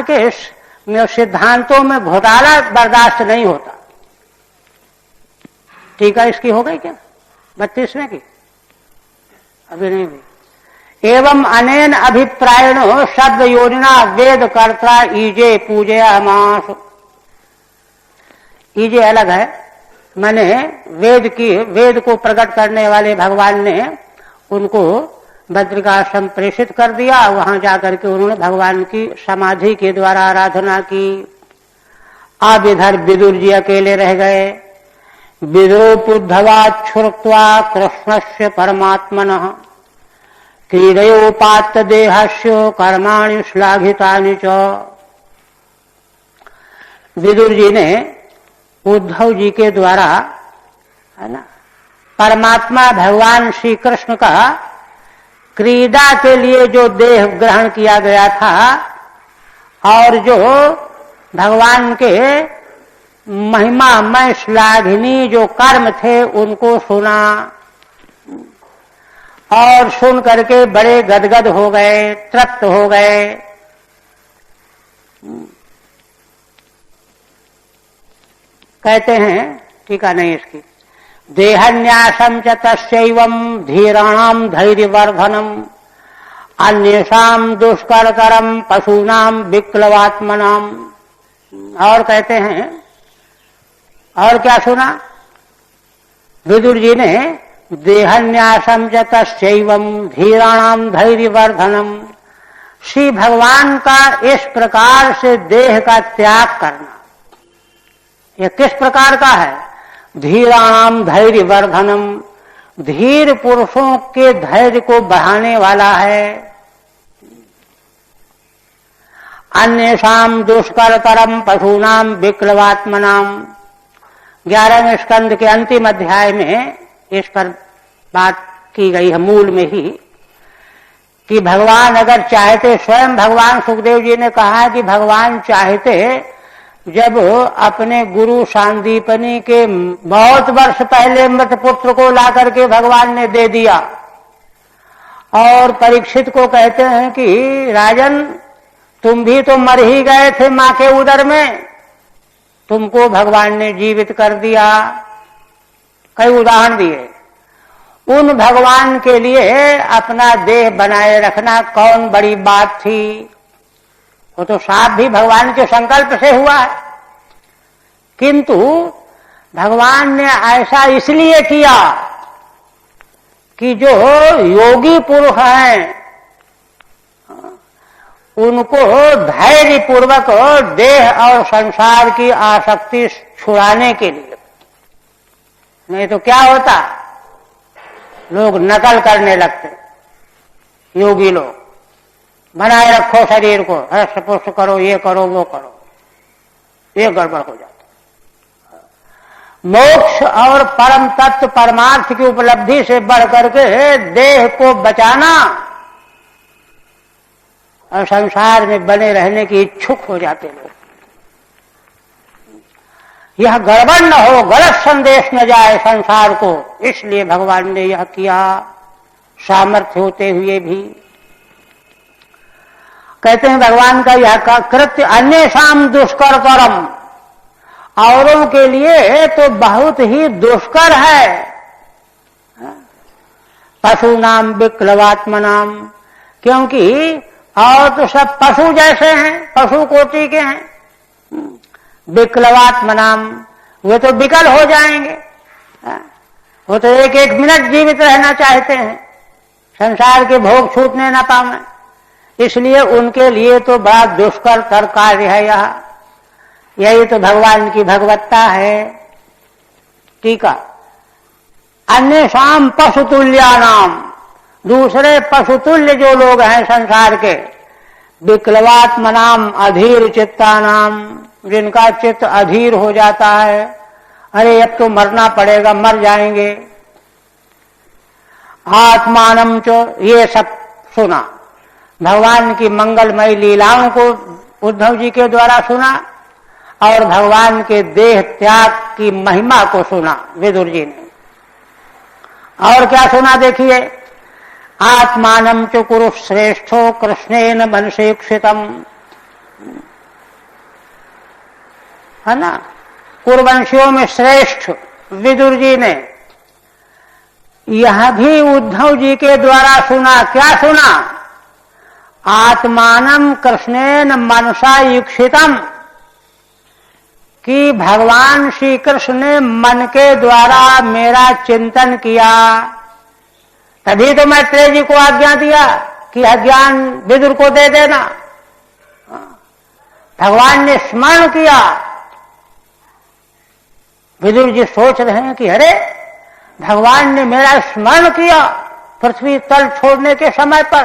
के सिद्धांतों में घोटाला बर्दाश्त नहीं होता। ठीक है, इसकी हो गई क्या 32वें की? अभी नहीं हुई। एवं अनेन अभिप्रायणो शब्द योजना वेद कर्ता ईजे पूजया मास। ईजे अलग है, माने वेद को प्रकट करने वाले भगवान ने उनको बद्रिकाश्रम प्रेषित कर दिया। वहां जाकर के उन्होंने भगवान की समाधि के द्वारा आराधना की। अब इधर विदुर जी अकेले रह गए। विदुरोपुद्धवाच्छुत्वा कृष्णस्य परमात्मनः क्रीडयोपात्त देहस्य कर्माणि श्लाघितानि च। विदुर जी ने उद्धव जी के द्वारा, है ना, परमात्मा भगवान श्री कृष्ण का क्रीड़ा के लिए जो देह ग्रहण किया गया था और जो भगवान के महिमामय श्लाघनीय जो कर्म थे उनको सुना। और सुन करके बड़े गदगद हो गए, तृप्त हो गए। कहते हैं, टीका नहीं इसकी, देहन्यासम च तस्यैवं धीराणाम धैर्यवर्धनम अन्येषाम दुष्करतरम पशूनाम विक्लवात्मनाम। और कहते हैं, और क्या सुना विदुर जी ने, देहन्यासम च तस्यैवं धीराणाम धैर्यवर्धनम, श्री भगवान का इस प्रकार से देह का त्याग करना, यह किस प्रकार का है? धीराणाम धैर्यवर्धनम, धीर पुरुषों के धैर्य को बढ़ाने वाला है। अन्येषाम दुष्करतरम पशूनाम विक्लवात्मनाम, 11वें स्कंद के अंतिम अध्याय में इस पर बात की गई है, मूल में ही, कि भगवान अगर चाहते, स्वयं भगवान सुखदेव जी ने कहा कि भगवान चाहते, जब अपने गुरु सांदीपनी के बहुत वर्ष पहले मृत पुत्र को ला करके भगवान ने दे दिया, और परीक्षित को कहते हैं कि राजन तुम भी तो मर ही गए थे मां के उदर में, तुमको भगवान ने जीवित कर दिया। कई उदाहरण दिए। उन भगवान के लिए अपना देह बनाए रखना कौन बड़ी बात थी? वो तो साफ भी भगवान के संकल्प से हुआ है, किंतु भगवान ने ऐसा इसलिए किया कि जो योगी पुरुष हैं उनको धैर्य पूर्वक देह और संसार की आसक्ति छुड़ाने के लिए। नहीं तो क्या होता, लोग नकल करने लगते, योगी लोग, बनाए रखो शरीर को, हस्त पुष्ट करो, ये करो वो करो, ये गड़बड़ हो जाता। मोक्ष और परम तत्व परमार्थ की उपलब्धि से बढ़ करके देह को बचाना और संसार में बने रहने की इच्छुक हो जाते लोग। यह गड़बड़ न हो, गलत संदेश न जाए संसार को, इसलिए भगवान ने यह किया, सामर्थ्य होते हुए भी। कहते हैं भगवान का यह कृत्य अन्येषाम दुष्करतरम, औरों के लिए तो बहुत ही दुष्कर है। पशूनाम विक्लवात्मनाम, क्योंकि और तो सब पशु जैसे हैं, पशु कोटि के हैं। विक्लवात्मनाम, वे तो विकल हो जाएंगे, वो तो एक एक मिनट जीवित रहना चाहते हैं, संसार के भोग छूटने न पावे, इसलिए उनके लिए तो बड़ा दुष्कर कर कार्य है यह। यही तो भगवान की भगवत्ता है। टीका, अन्येषाम पशुतुल्यानाम, दूसरे पशुतुल्य जो लोग हैं संसार के, विक्लवात्मनाम अधीर चित्तानाम, जिनका चित्त अधीर हो जाता है, अरे अब तो मरना पड़ेगा, मर जाएंगे। आत्मानम चो, ये सब सुना, भगवान की मंगलमयी लीलाओं को उद्धव जी के द्वारा सुना और भगवान के देह त्याग की महिमा को सुना विदुर जी ने। और क्या सुना देखिए, आत्मानम च कुरु श्रेष्ठो कृष्णेन मनसेक्षितम, है ना, कुरुवंशियों में श्रेष्ठ विदुर जी ने यह भी उद्धव जी के द्वारा सुना। क्या सुना? आत्मानम कृष्णेन मनसा युक्षितम, कि भगवान श्री कृष्ण ने मन के द्वारा मेरा चिंतन किया, तभी तो मैत्रेय जी को आज्ञा दिया कि अज्ञान विदुर को दे देना। भगवान ने स्मरण किया। विदुर जी सोच रहे हैं कि अरे भगवान ने मेरा स्मरण किया पृथ्वी तल छोड़ने के समय पर,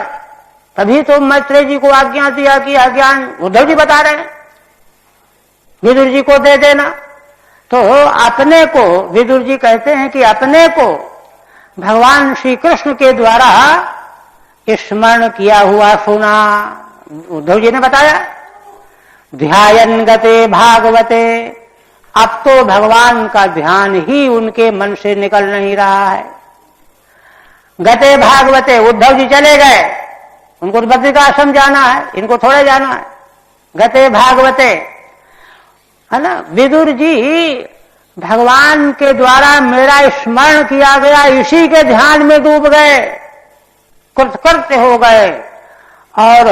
तभी तो मैत्रेय जी को आज्ञा दिया कि अज्ञान, उद्धव जी बता रहे हैं, विदुर जी को दे देना। तो अपने को, विदुर जी कहते हैं कि अपने को भगवान श्री कृष्ण के द्वारा स्मरण किया हुआ सुना। उद्धव जी ने बताया, ध्यायन गते भागवते, अब तो भगवान का ध्यान ही उनके मन से निकल नहीं रहा है। गते भागवते, उद्धव जी चले गए, उनको तो बद्रिका आश्रम जाना है, इनको थोड़े जाना है। गते भागवते, है ना, विदुर जी भगवान के द्वारा मेरा स्मरण किया गया, इसी के ध्यान में डूब गए, कृतकृत्य हो गए। और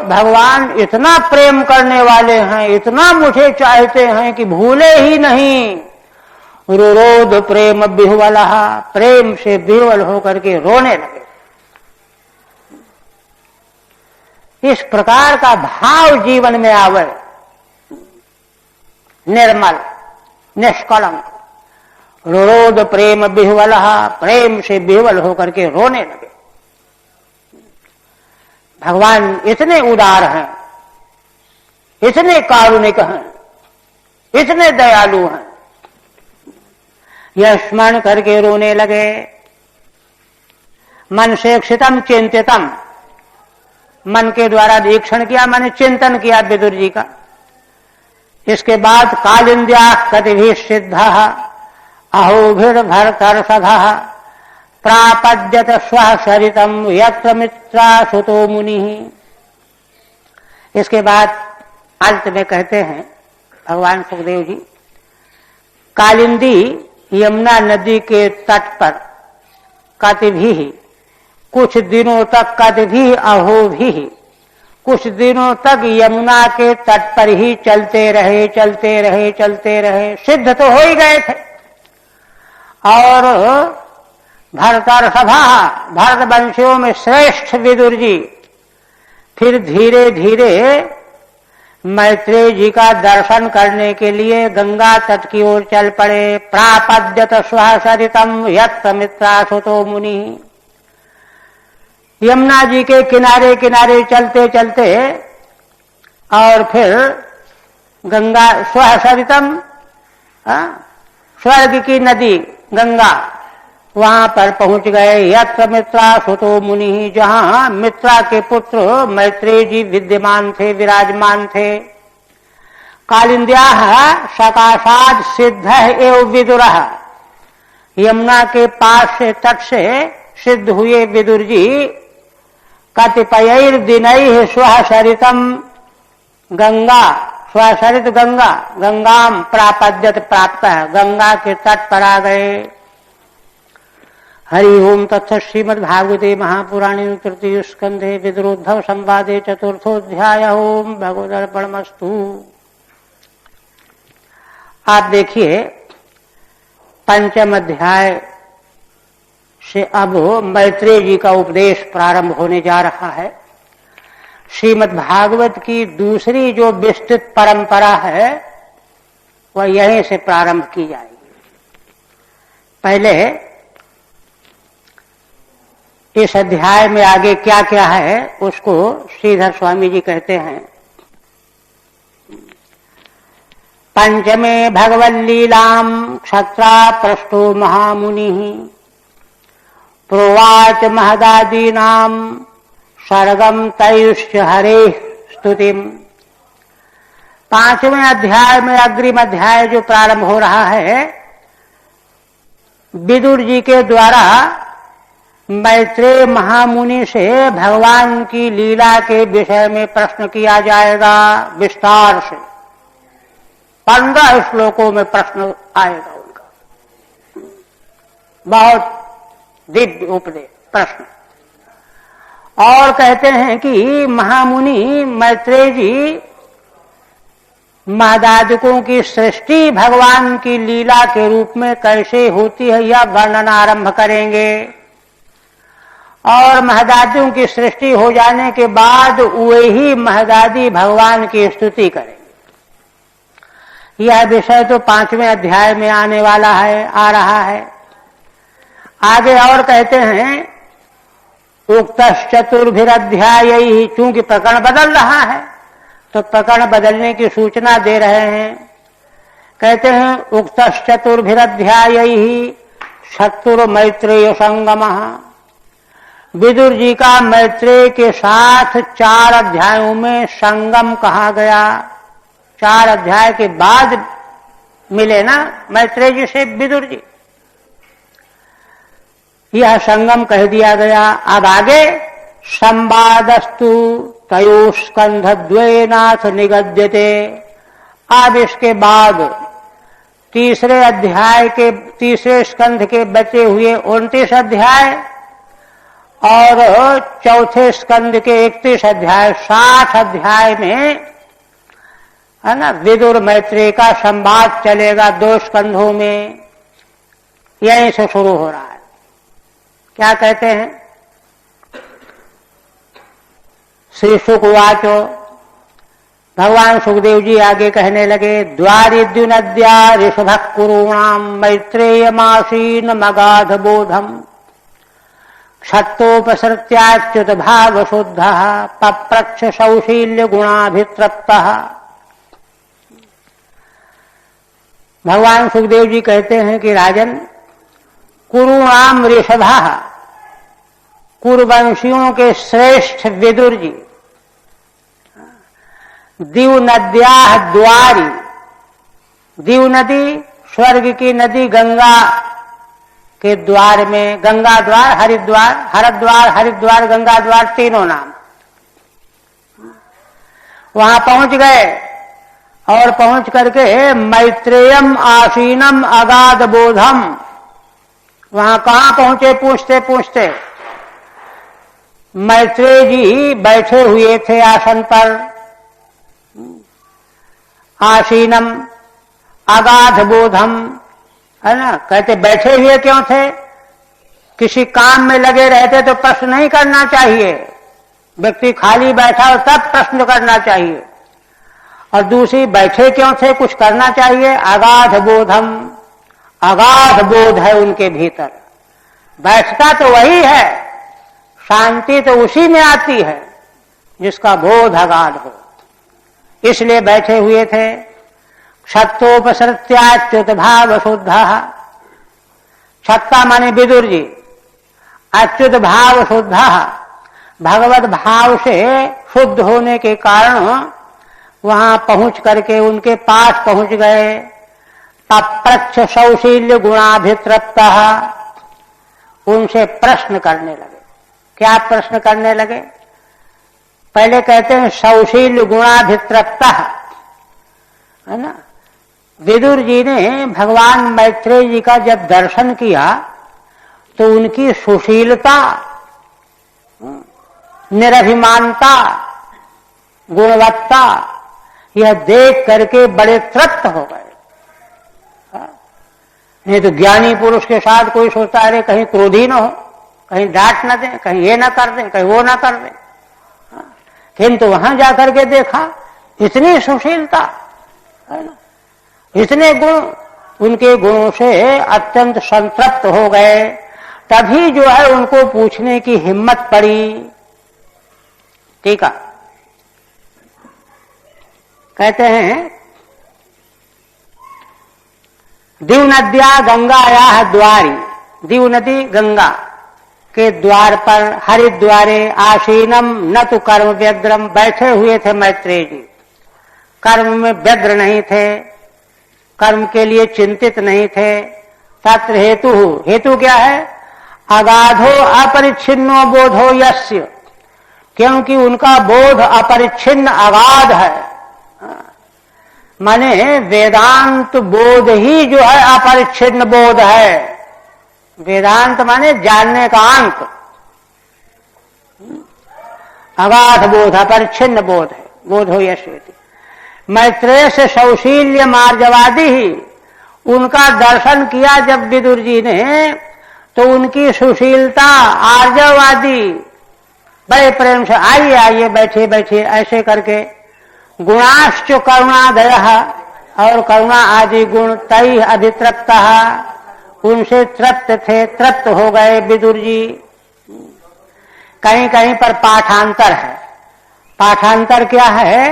भगवान इतना प्रेम करने वाले हैं, इतना मुझे चाहते हैं कि भूले ही नहीं। रुरोध प्रेम बिह्वलः, प्रेम से विह्वल होकर के रोने लगे। इस प्रकार का भाव जीवन में आवे, निर्मल निष्कलंक, रुरोध प्रेम बिह्वलः, प्रेम से विह्वल होकर के रोने लगे। भगवान इतने उदार हैं, इतने कारुणिक हैं, इतने दयालु हैं। यह स्मरण करके रोने लगे। मन से क्षितम चिंतितम, मन के द्वारा निरीक्षण किया, मैंने चिंतन किया विदुर जी का। इसके बाद कालिंद्या कतिभिः सिद्धः अहोभिर्भर्तर्षभः प्रापद्यत स्वः सरितम यत्र मित्रा सुतो मुनिः। इसके बाद अंत में कहते हैं भगवान सुखदेव जी, कालिंदी यमुना नदी के तट पर कतिभिः, कुछ दिनों तक, कतिभिः अहोभिः, कुछ दिनों तक यमुना के तट पर ही चलते रहे, चलते रहे, चलते रहे। सिद्ध तो हो ही गए थे। और भरतर्षभा, भरतवंशियों में श्रेष्ठ विदुर जी फिर धीरे धीरे मैत्रेय जी का दर्शन करने के लिए गंगा तट की ओर चल पड़े। प्रापद्यत स्वः सरितम यत्र मित्रा सुतो मुनि। यमुना जी के किनारे किनारे चलते चलते और फिर गंगा, स्वः सरितम, स्वर्ग की नदी गंगा, वहां पर पहुंच गए। यत्र मित्रा सुतो मुनि, जहां मित्रा के पुत्र मैत्रेय जी विद्यमान थे, विराजमान थे। कालिंद्याः सकाशात् सिद्धः एव विदुरः, यमुना के पास से, तट से सिद्ध हुए विदुर जी कतिपयैर् दिनैः स्वः सरितम गंगा, स्वसरित गंगा, गंगाम प्रापद्यत, प्राप्त है, गंगा के तट पर आ गए। हरि ओम तत्सत्। श्रीमद्भागवते महापुराणे तृतीय स्कंधे विदुरोद्धव संवादे चतुर्थोऽध्याय। ओम भगवदर्पणमस्तु। आप देखिए पंचम अध्याय से अब मैत्रेय जी का उपदेश प्रारंभ होने जा रहा है। श्रीमद्भागवत की दूसरी जो विस्तृत परंपरा है वह यहीं से प्रारंभ की जाएगी। पहले इस अध्याय में आगे क्या क्या है उसको श्रीधर स्वामी जी कहते हैं। पंचमे भगवल्लीलाम क्षत्रा पृष्ठो महामुनिः प्रोवाच महदादीनाम सर्गम तयुष्य हरे स्तुतिम। पांचवें अध्याय में, अग्रिम अध्याय जो प्रारंभ हो रहा है, विदुर जी के द्वारा मैत्रेय महामुनि से भगवान की लीला के विषय में प्रश्न किया जाएगा विस्तार से। 15 श्लोकों में प्रश्न आएगा उनका, बहुत दिव्य उपदेश प्रश्न। और कहते हैं कि महामुनि मैत्रेय जी महदादिकों की सृष्टि भगवान की लीला के रूप में कैसे होती है यह वर्णन आरंभ करेंगे। और महदादियों की सृष्टि हो जाने के बाद वही महदादी भगवान की स्तुति करेंगे। यह विषय तो 5वें अध्याय में आने वाला है, आ रहा है। आगे और कहते हैं उक्तश्चतुर्भिरध्यायैः, चूंकि प्रकरण बदल रहा है तो प्रकरण बदलने की सूचना दे रहे हैं। कहते हैं उक्तश्चतुर्भिरध्यायैः शत्रुर्मैत्रेय संगमः। विदुर जी का मैत्रेय के साथ 4 अध्यायों में संगम कहा गया। 4 अध्याय के बाद मिले ना मैत्रेय जी से विदुर जी। यह संगम कह दिया गया। अब आगे संवादस्तु तयोस्कंधद्वयनाथ निगद्यते। अब इसके बाद तीसरे अध्याय के तीसरे स्कंध के बचे हुए 29 अध्याय और चौथे स्कंद के 31 अध्याय 60 अध्याय में है ना विदुर मैत्रेय का संवाद चलेगा 2 स्कंधों में। यहीं से शुरू हो रहा है। क्या कहते हैं? श्री सुकवाचो, भगवान सुखदेव जी आगे कहने लगे, द्वारिद्युनद्या ऋषभः कुरूणाम मैत्रेयमासीन मगाध बोधम क्षत्तोपसृत्याच्युत भाव शुद्धः पप्रच्छ सौशील्य गुणाभितृप्तः। भगवान सुखदेव जी कहते हैं कि राजन, कुरुणाम ऋषभः, कुरुवंशियों के श्रेष्ठ विदुर जी, दीव नद्याः द्वारी, दीव नदी स्वर्ग की नदी गंगा के द्वार में, गंगा द्वार, हरिद्वार, हरद्वार, हरिद्वार, गंगा द्वार, तीनों नाम। वहां पहुंच गए और पहुंच करके मैत्रेयम आसीनम अगाध बोधम, वहां कहां पहुंचे पूछते पूछते मैत्रेय जी बैठे हुए थे आसन पर। आसीनम अगाध बोधम, है ना, कहते बैठे हुए क्यों थे? किसी काम में लगे रहते तो प्रश्न नहीं करना चाहिए। व्यक्ति खाली बैठा हो तब प्रश्न करना चाहिए। और दूसरी, बैठे क्यों थे? कुछ करना चाहिए। अगाध बोधम, अगाध बोध है उनके भीतर। बैठता तो वही है, शांति तो उसी में आती है जिसका बोध अगाध हो। इसलिए बैठे हुए थे। क्षत्तोपसृत्याच्युत भाव शुद्धः, क्षत्ता माने विदुर जी, अच्युत भाव शुद्धः, भगवत भाव से शुद्ध होने के कारण वहां पहुंच करके उनके पास पहुंच गए। पप्रच्छ सौशील्य गुणाभितृप्तः, उनसे प्रश्न करने लगे। क्या प्रश्न करने लगे? पहले कहते हैं सौशील्य गुणाभितृप्तः, है ना। विदुर जी ने भगवान मैत्रेय जी का जब दर्शन किया तो उनकी सुशीलता, निरभिमानता, गुणवत्ता, यह देख करके बड़े तृप्त हो गए। नहीं तो ज्ञानी पुरुष के साथ कोई सोचता है अरे कहीं क्रोधी न हो, कहीं डांट न दें, कहीं ये न कर दें, कहीं वो न कर दें। किंतु वहां जाकर के देखा इतनी सुशीलता, है ना, इतने गुण, उनके गुणों से अत्यंत संतृप्त हो गए। तभी जो है उनको पूछने की हिम्मत पड़ी। ठीक है, कहते हैं दीव नद्या गंगायाः द्वारी, दीव नदी गंगा के द्वार पर हरिद्वारे आसीनम न तो कर्म व्यग्रम, बैठे हुए थे मैत्रेय जी। कर्म में व्यग्र नहीं थे, कर्म के लिए चिंतित नहीं थे। तत्र हेतु, हेतु क्या है? अगाधो अपरिच्छिन्नो बोधो यस्य, क्योंकि उनका बोध अपरिच्छिन्न अगाध है। माने वेदांत बोध ही जो है अपरिच्छिन्न बोध है। वेदांत माने जानने का अंत, अगाध बोध, अपरिच्छिन्न बोध है। बोध हो यशेति। मैत्रेय से सौशील्य मार्जवादी ही, उनका दर्शन किया जब विदुर जी ने तो उनकी सुशीलता, आर्जवादी, बड़े प्रेम से आइए आइए बैठिए बैठिए ऐसे करके, गुणाश्च करुणादयः, और करुणा आदि गुण तै अभितृप्तः, उनसे तृप्त थे, तृप्त हो गए विदुर जी। कहीं कहीं पर पाठांतर है। पाठांतर क्या है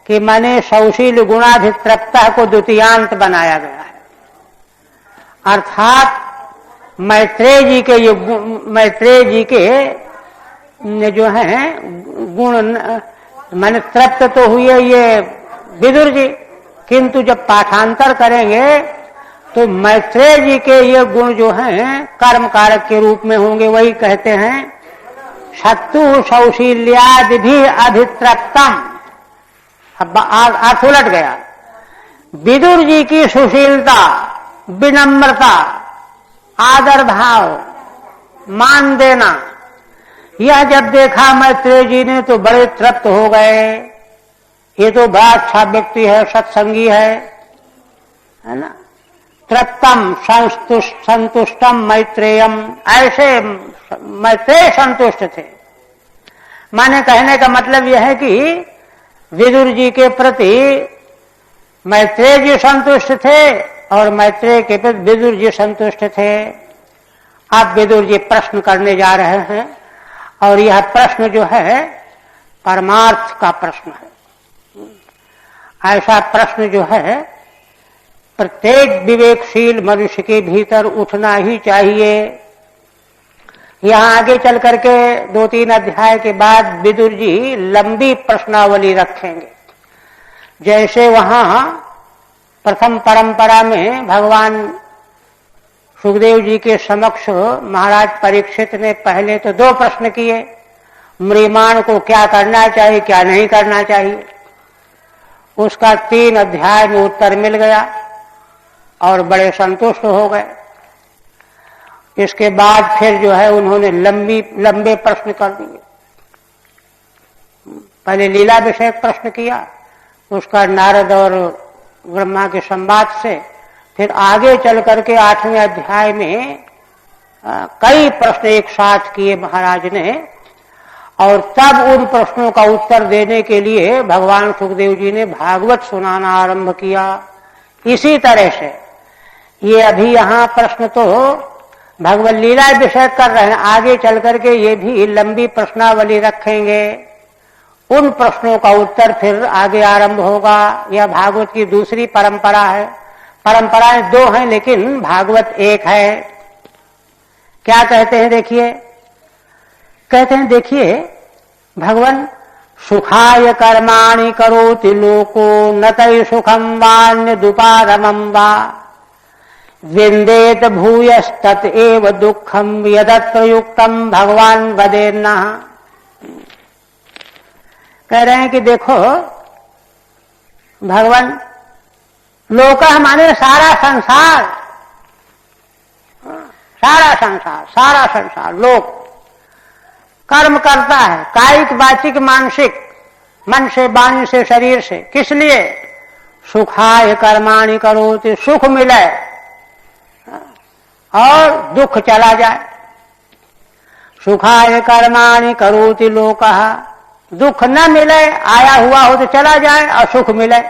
कि माने सौशील गुणाभितृप्तः को द्वितीयांत बनाया गया है। अर्थात मैत्रेय जी के ये मैत्रेय जी के जो है गुण, माने तृप्त तो हुए ये विदुर जी, किंतु जब पाठांतर करेंगे तो मैत्रेय जी के ये गुण जो हैं कर्म कारक के रूप में होंगे, वही कहते हैं शत्रु सौशील्यादि भी अभित्रक्तम। अब अर्थ उलट गया। विदुर जी की सुशीलता, विनम्रता, आदर भाव, मान देना, यह जब देखा मैत्रेय जी ने तो बड़े तृप्त हो गए। ये तो बड़ा अच्छा व्यक्ति है, सत्संगी है ना। तृप्तम संतुष्टम मैत्रेयम, ऐसे मैत्रेय संतुष्ट थे। माने कहने का मतलब यह है कि विदुर जी के प्रति मैत्रेय जी संतुष्ट थे और मैत्रेय के प्रति विदुर जी संतुष्ट थे। अब विदुर जी प्रश्न करने जा रहे हैं और यह प्रश्न जो है परमार्थ का प्रश्न है। ऐसा प्रश्न जो है प्रत्येक विवेकशील मनुष्य के भीतर उठना ही चाहिए। यहां आगे चल करके 2-3 अध्याय के बाद विदुर जी लंबी प्रश्नावली रखेंगे। जैसे वहां प्रथम परंपरा में भगवान सुखदेव जी के समक्ष महाराज परीक्षित ने पहले तो 2 प्रश्न किए, म्रियमाण को क्या करना चाहिए, क्या नहीं करना चाहिए। उसका 3 अध्याय में उत्तर मिल गया और बड़े संतुष्ट हो गए। इसके बाद फिर जो है उन्होंने लंबे प्रश्न कर दिए। पहले लीला विषयक प्रश्न किया, उसका नारद और ब्रह्मा के संवाद से, फिर आगे चल करके 8वें अध्याय में कई प्रश्न एक साथ किए महाराज ने। और तब उन प्रश्नों का उत्तर देने के लिए भगवान सुखदेव जी ने भागवत सुनाना आरंभ किया। इसी तरह से ये अभी यहाँ प्रश्न तो भगवत लीला विषय कर रहे हैं, आगे चल करके ये भी लंबी प्रश्नावली रखेंगे। उन प्रश्नों का उत्तर फिर आगे आरंभ होगा। यह भागवत की दूसरी परंपरा है। परंपराएं 2 हैं लेकिन भागवत एक है। क्या कहते हैं देखिए, कहते हैं देखिए भगवान सुखाय कर्माणि करोति लोको न तै सुखम वान्य दुपारमं वा विंदेत भूयस्तत एव दुखम यदत्र युक्तम भगवान वदेन्नः। कह रहे हैं कि देखो भगवान, लोक माने सारा संसार, सारा संसार लोक कर्म करता है, कायिक वाचिक मानसिक, मन से वाणी से शरीर से। किस लिए? सुखाय कर्माणि करोति, सुख मिले और दुख चला जाए। सुखाय कर्माणि करोति लोकः, दुख न मिले, आया हुआ हो तो चला जाए, और सुख मिले।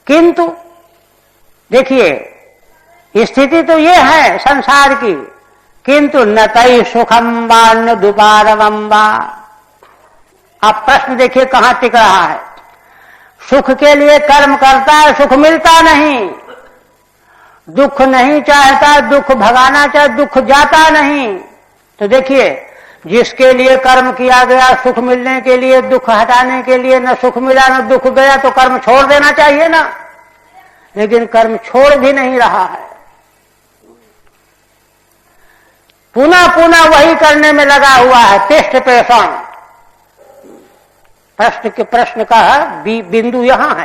किंतु देखिए स्थिति तो ये है संसार की, किंतु न तै सुखम वान्य दुपारमं वा। अब प्रश्न देखिए कहां टिक रहा है। सुख के लिए कर्म करता है, सुख मिलता नहीं। दुख नहीं चाहता, दुख भगाना चाहे, दुख जाता नहीं। तो देखिए जिसके लिए कर्म किया गया सुख मिलने के लिए, दुख हटाने के लिए, न सुख मिला न दुख गया, तो कर्म छोड़ देना चाहिए ना। लेकिन कर्म छोड़ भी नहीं रहा है, पुनः पुनः वही करने में लगा हुआ है। टेस्ट पेशन। प्रश्न का बिंदु यहां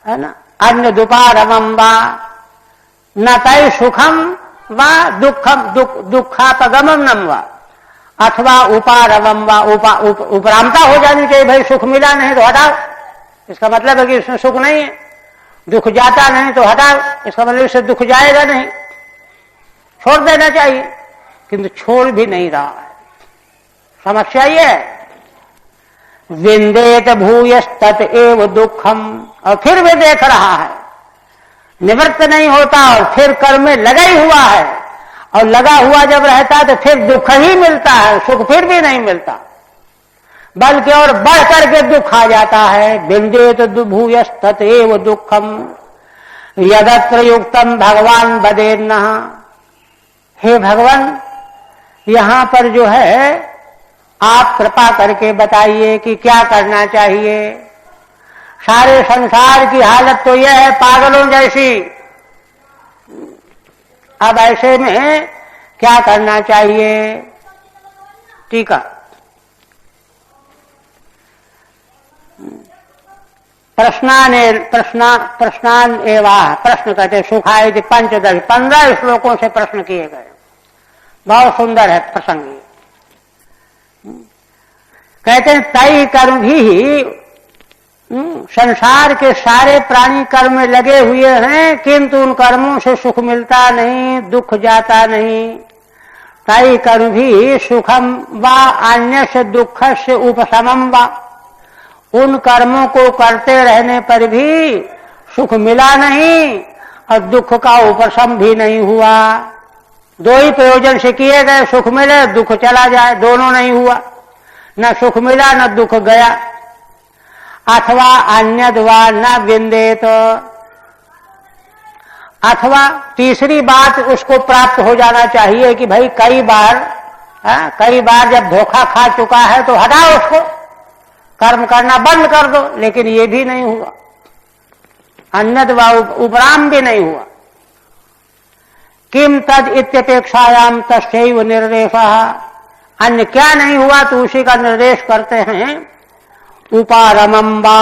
है ना। अन्य दुपारमं वा न तै सुखम वा दुखम दुखापगमनम वा, अथवा उपारमं वा, उपरामता हो जानी चाहिए। भाई सुख मिला नहीं तो हटाओ, इसका मतलब है कि इसमें सुख नहीं है। दुख जाता नहीं तो हटाओ, इसका मतलब इससे दुख जाएगा नहीं, छोड़ देना चाहिए। किंतु छोड़ भी नहीं रहा है। समस्या ये है विंदेत भूयस्तत एव दुखम, और फिर भी देख रहा है, निवृत्त नहीं होता और फिर कर्म में लगा ही हुआ है। और लगा हुआ जब रहता है तो फिर दुख ही मिलता है, सुख फिर भी नहीं मिलता, बल्कि और बढ़ करके दुख आ जाता है। विंदेत भूयस्तत एव दुखम यदत्र युक्तम भगवान वदेन्नः। हे भगवान, यहां पर जो है आप कृपा करके बताइए कि क्या करना चाहिए। सारे संसार की हालत तो यह है पागलों जैसी। अब ऐसे में क्या करना चाहिए? टीका। प्रश्नान एवं प्रश्न कहते सुखाय पंचदश 15 श्लोकों से प्रश्न किए गए। बहुत सुंदर है प्रसंग। कहते हैं तई कर्म भी संसार के सारे प्राणी कर्म में लगे हुए हैं, किंतु उन कर्मों से सुख मिलता नहीं, दुख जाता नहीं। तई कर्म भी सुखम व अन्य से दुख से उपशमम व, उन कर्मों को करते रहने पर भी सुख मिला नहीं और दुख का उपशम भी नहीं हुआ। दो ही प्रयोजन से किए गए, सुख मिले दुख चला जाए, दोनों नहीं हुआ। न सुख मिला न दुख गया। अथवा अन्यद्वा न विंदेत, अथवा तीसरी बात उसको प्राप्त हो जाना चाहिए कि भाई कई बार जब धोखा खा चुका है तो हटाओ उसको, कर्म करना बंद कर दो। लेकिन ये भी नहीं हुआ, अन्यद्वा उपराम भी नहीं हुआ। किम तद इत्यपेक्षायाम तस्यैव निर्देशः, अन्य क्या नहीं हुआ तो उसी का निर्देश करते हैं। उपारमम वा,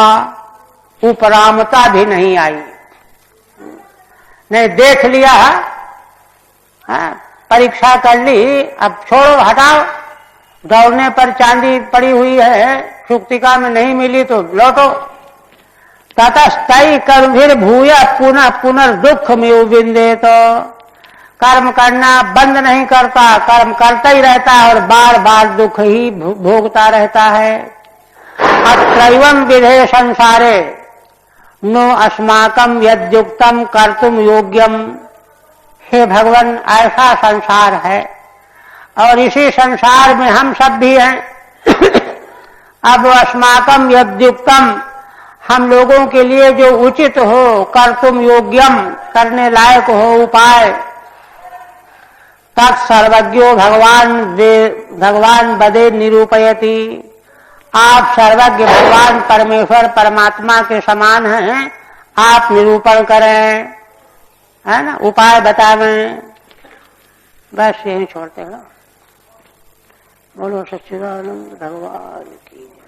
उपरामता भी नहीं आई। नहीं देख लिया, परीक्षा कर ली, अब छोड़ो हटाओ। दौड़ने पर चांदी पड़ी हुई है, शुक्तिका में नहीं मिली तो लौटो। ततस्तई कर्मभिर भूय पुनः पुनर्दुख में उबिंदे, तो कर्म करना बंद नहीं करता, कर्म करता ही रहता है और बार बार दुख ही भोगता रहता है। अत्रैवं विधे संसारे नो अस्माकं यद्युक्तम कर्तुम योग्यम। हे भगवान, ऐसा संसार है और इसी संसार में हम सब भी हैं। अब अस्माकं यद्युक्तम, हम लोगों के लिए जो उचित हो, कर्तुम योग्यम, करने लायक हो उपाय, तत्सर्वज्ञो भगवान बदे निरूपयति। आप सर्वज्ञ भगवान परमेश्वर परमात्मा के समान हैं, आप निरूपण करें, है ना, उपाय बतावें। बस यही छोड़ते हैं। बोलो सच्चिदानंद भगवान की।